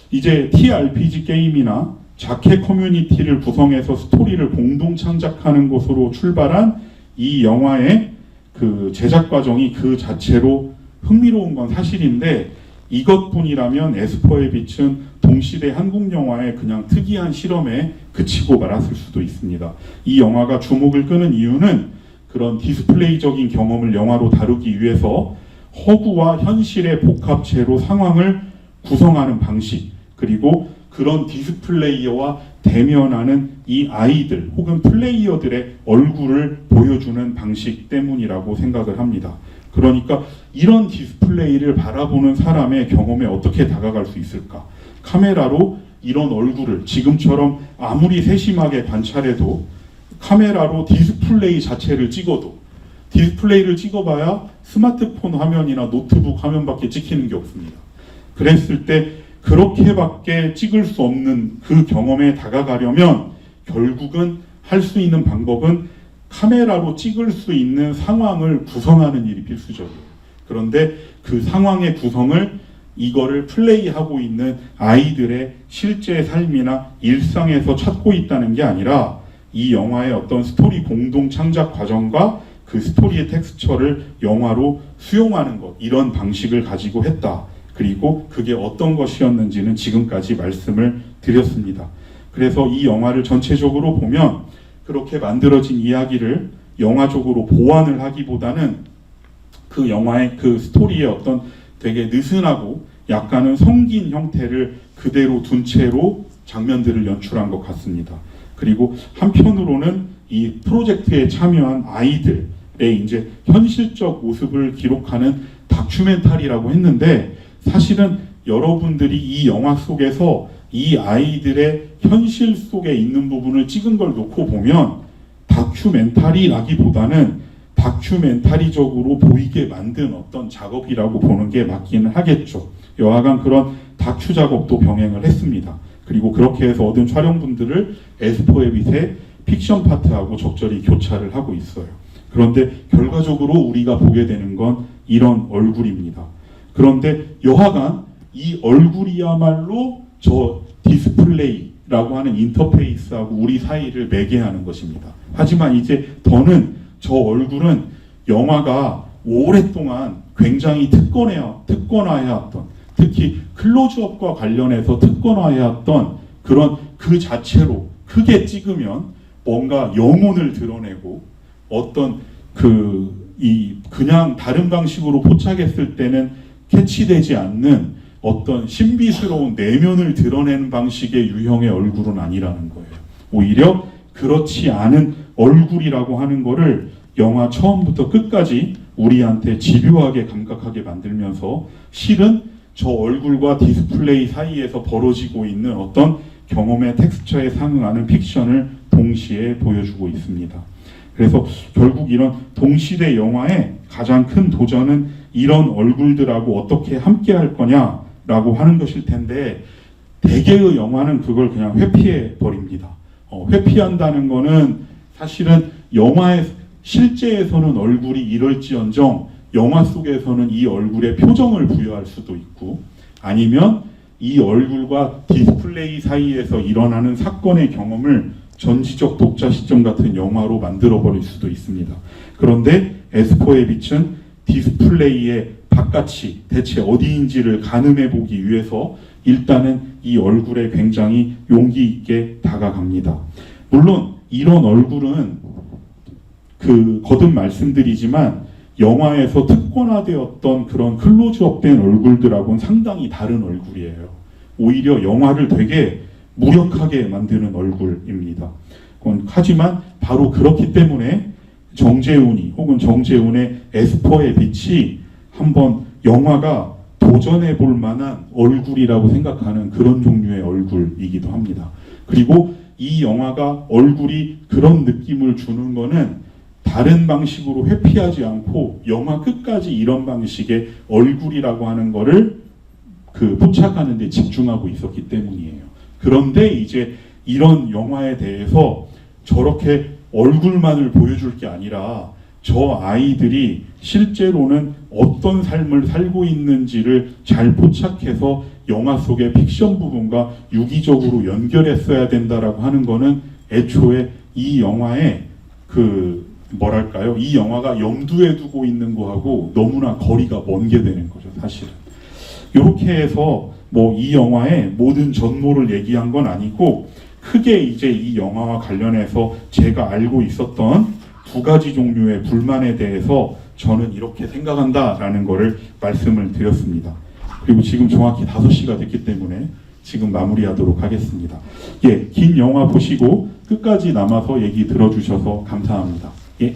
이제 TRPG 게임이나 자켓 커뮤니티를 구성해서 스토리를 공동 창작하는 것으로 출발한 이 영화의 그 제작 과정이 그 자체로 흥미로운 건 사실인데, 이것뿐이라면 에스퍼의 빛은 동시대 한국 영화의 그냥 특이한 실험에 그치고 말았을 수도 있습니다. 이 영화가 주목을 끄는 이유는 그런 디스플레이적인 경험을 영화로 다루기 위해서 허구와 현실의 복합체로 상황을 구성하는 방식, 그리고 그런 디스플레이어와 대면하는 이 아이들 혹은 플레이어들의 얼굴을 보여주는 방식 때문이라고 생각을 합니다. 그러니까 이런 디스플레이를 바라보는 사람의 경험에 어떻게 다가갈 수 있을까? 카메라로 이런 얼굴을 지금처럼 아무리 세심하게 관찰해도, 카메라로 디스플레이 자체를 찍어도, 디스플레이를 찍어봐야 스마트폰 화면이나 노트북 화면밖에 찍히는 게 없습니다. 그랬을 때 그렇게밖에 찍을 수 없는 그 경험에 다가가려면 결국은 할 수 있는 방법은 카메라로 찍을 수 있는 상황을 구성하는 일이 필수적이에요. 그런데 그 상황의 구성을 이거를 플레이하고 있는 아이들의 실제 삶이나 일상에서 찾고 있다는 게 아니라 이 영화의 어떤 스토리 공동 창작 과정과 그 스토리의 텍스처를 영화로 수용하는 것, 이런 방식을 가지고 했다. 그리고 그게 어떤 것이었는지는 지금까지 말씀을 드렸습니다. 그래서 이 영화를 전체적으로 보면 그렇게 만들어진 이야기를 영화적으로 보완을 하기보다는 그 영화의 그 스토리의 어떤 되게 느슨하고 약간은 성긴 형태를 그대로 둔 채로 장면들을 연출한 것 같습니다. 그리고 한편으로는 이 프로젝트에 참여한 아이들의 이제 현실적 모습을 기록하는 다큐멘터리라고 했는데, 사실은 여러분들이 이 영화 속에서 이 아이들의 현실 속에 있는 부분을 찍은 걸 놓고 보면 다큐멘터리라기보다는 다큐멘터리적으로 보이게 만든 어떤 작업이라고 보는 게 맞기는 하겠죠. 여하간 그런 다큐 작업도 병행을 했습니다. 그리고 그렇게 해서 얻은 촬영분들을 에스포에빗의 픽션 파트하고 적절히 교차를 하고 있어요. 그런데 결과적으로 우리가 보게 되는 건 이런 얼굴입니다. 그런데 여하간 이 얼굴이야말로 저 디스플레이라고 하는 인터페이스하고 우리 사이를 매개하는 것입니다. 하지만 이제 더는 저 얼굴은 영화가 오랫동안 굉장히 특권화해왔던, 특히 클로즈업과 관련해서 특권화해왔던 그런 그 자체로 크게 찍으면 뭔가 영혼을 드러내고 어떤 그냥 다른 방식으로 포착했을 때는 캐치되지 않는 어떤 신비스러운 내면을 드러내는 방식의 유형의 얼굴은 아니라는 거예요. 오히려 그렇지 않은 얼굴이라고 하는 거를 영화 처음부터 끝까지 우리한테 집요하게 감각하게 만들면서 실은 저 얼굴과 디스플레이 사이에서 벌어지고 있는 어떤 경험의 텍스처에 상응하는 픽션을 동시에 보여주고 있습니다. 그래서 결국 이런 동시대 영화의 가장 큰 도전은 이런 얼굴들하고 어떻게 함께 할 거냐라고 하는 것일 텐데, 대개의 영화는 그걸 그냥 회피해 버립니다. 회피한다는 거는 사실은 영화의 실제에서는 얼굴이 이럴지언정 영화 속에서는 이 얼굴에 표정을 부여할 수도 있고, 아니면 이 얼굴과 디스플레이 사이에서 일어나는 사건의 경험을 전지적 독자 시점 같은 영화로 만들어버릴 수도 있습니다. 그런데 에스포에빗은 디스플레이의 바깥이 대체 어디인지를 가늠해보기 위해서 일단은 이 얼굴에 굉장히 용기 있게 다가갑니다. 물론 이런 얼굴은 거듭 말씀드리지만 영화에서 특권화되었던 그런 클로즈업된 얼굴들하고는 상당히 다른 얼굴이에요. 오히려 영화를 되게 무력하게 만드는 얼굴입니다. 하지만 바로 그렇기 때문에 정재훈이 혹은 정재훈의 에스포의 빛이 한번 영화가 도전해 볼 만한 얼굴이라고 생각하는 그런 종류의 얼굴이기도 합니다. 그리고 이 영화가 얼굴이 그런 느낌을 주는 거는 다른 방식으로 회피하지 않고 영화 끝까지 이런 방식의 얼굴이라고 하는 거를 포착하는 데 집중하고 있었기 때문이에요. 그런데 이제 이런 영화에 대해서 저렇게 얼굴만을 보여줄 게 아니라 저 아이들이 실제로는 어떤 삶을 살고 있는지를 잘 포착해서 영화 속의 픽션 부분과 유기적으로 연결했어야 된다라고 하는 거는 애초에 이 영화의 이 영화가 염두에 두고 있는 거하고 너무나 거리가 먼 게 되는 거죠, 사실은. 이렇게 해서 이 영화의 모든 전모를 얘기한 건 아니고, 크게 이제 이 영화와 관련해서 제가 알고 있었던 두 가지 종류의 불만에 대해서 저는 이렇게 생각한다라는 거를 말씀을 드렸습니다. 그리고 지금 정확히 5시가 됐기 때문에 지금 마무리하도록 하겠습니다. 예, 긴 영화 보시고 끝까지 남아서 얘기 들어주셔서 감사합니다. 예.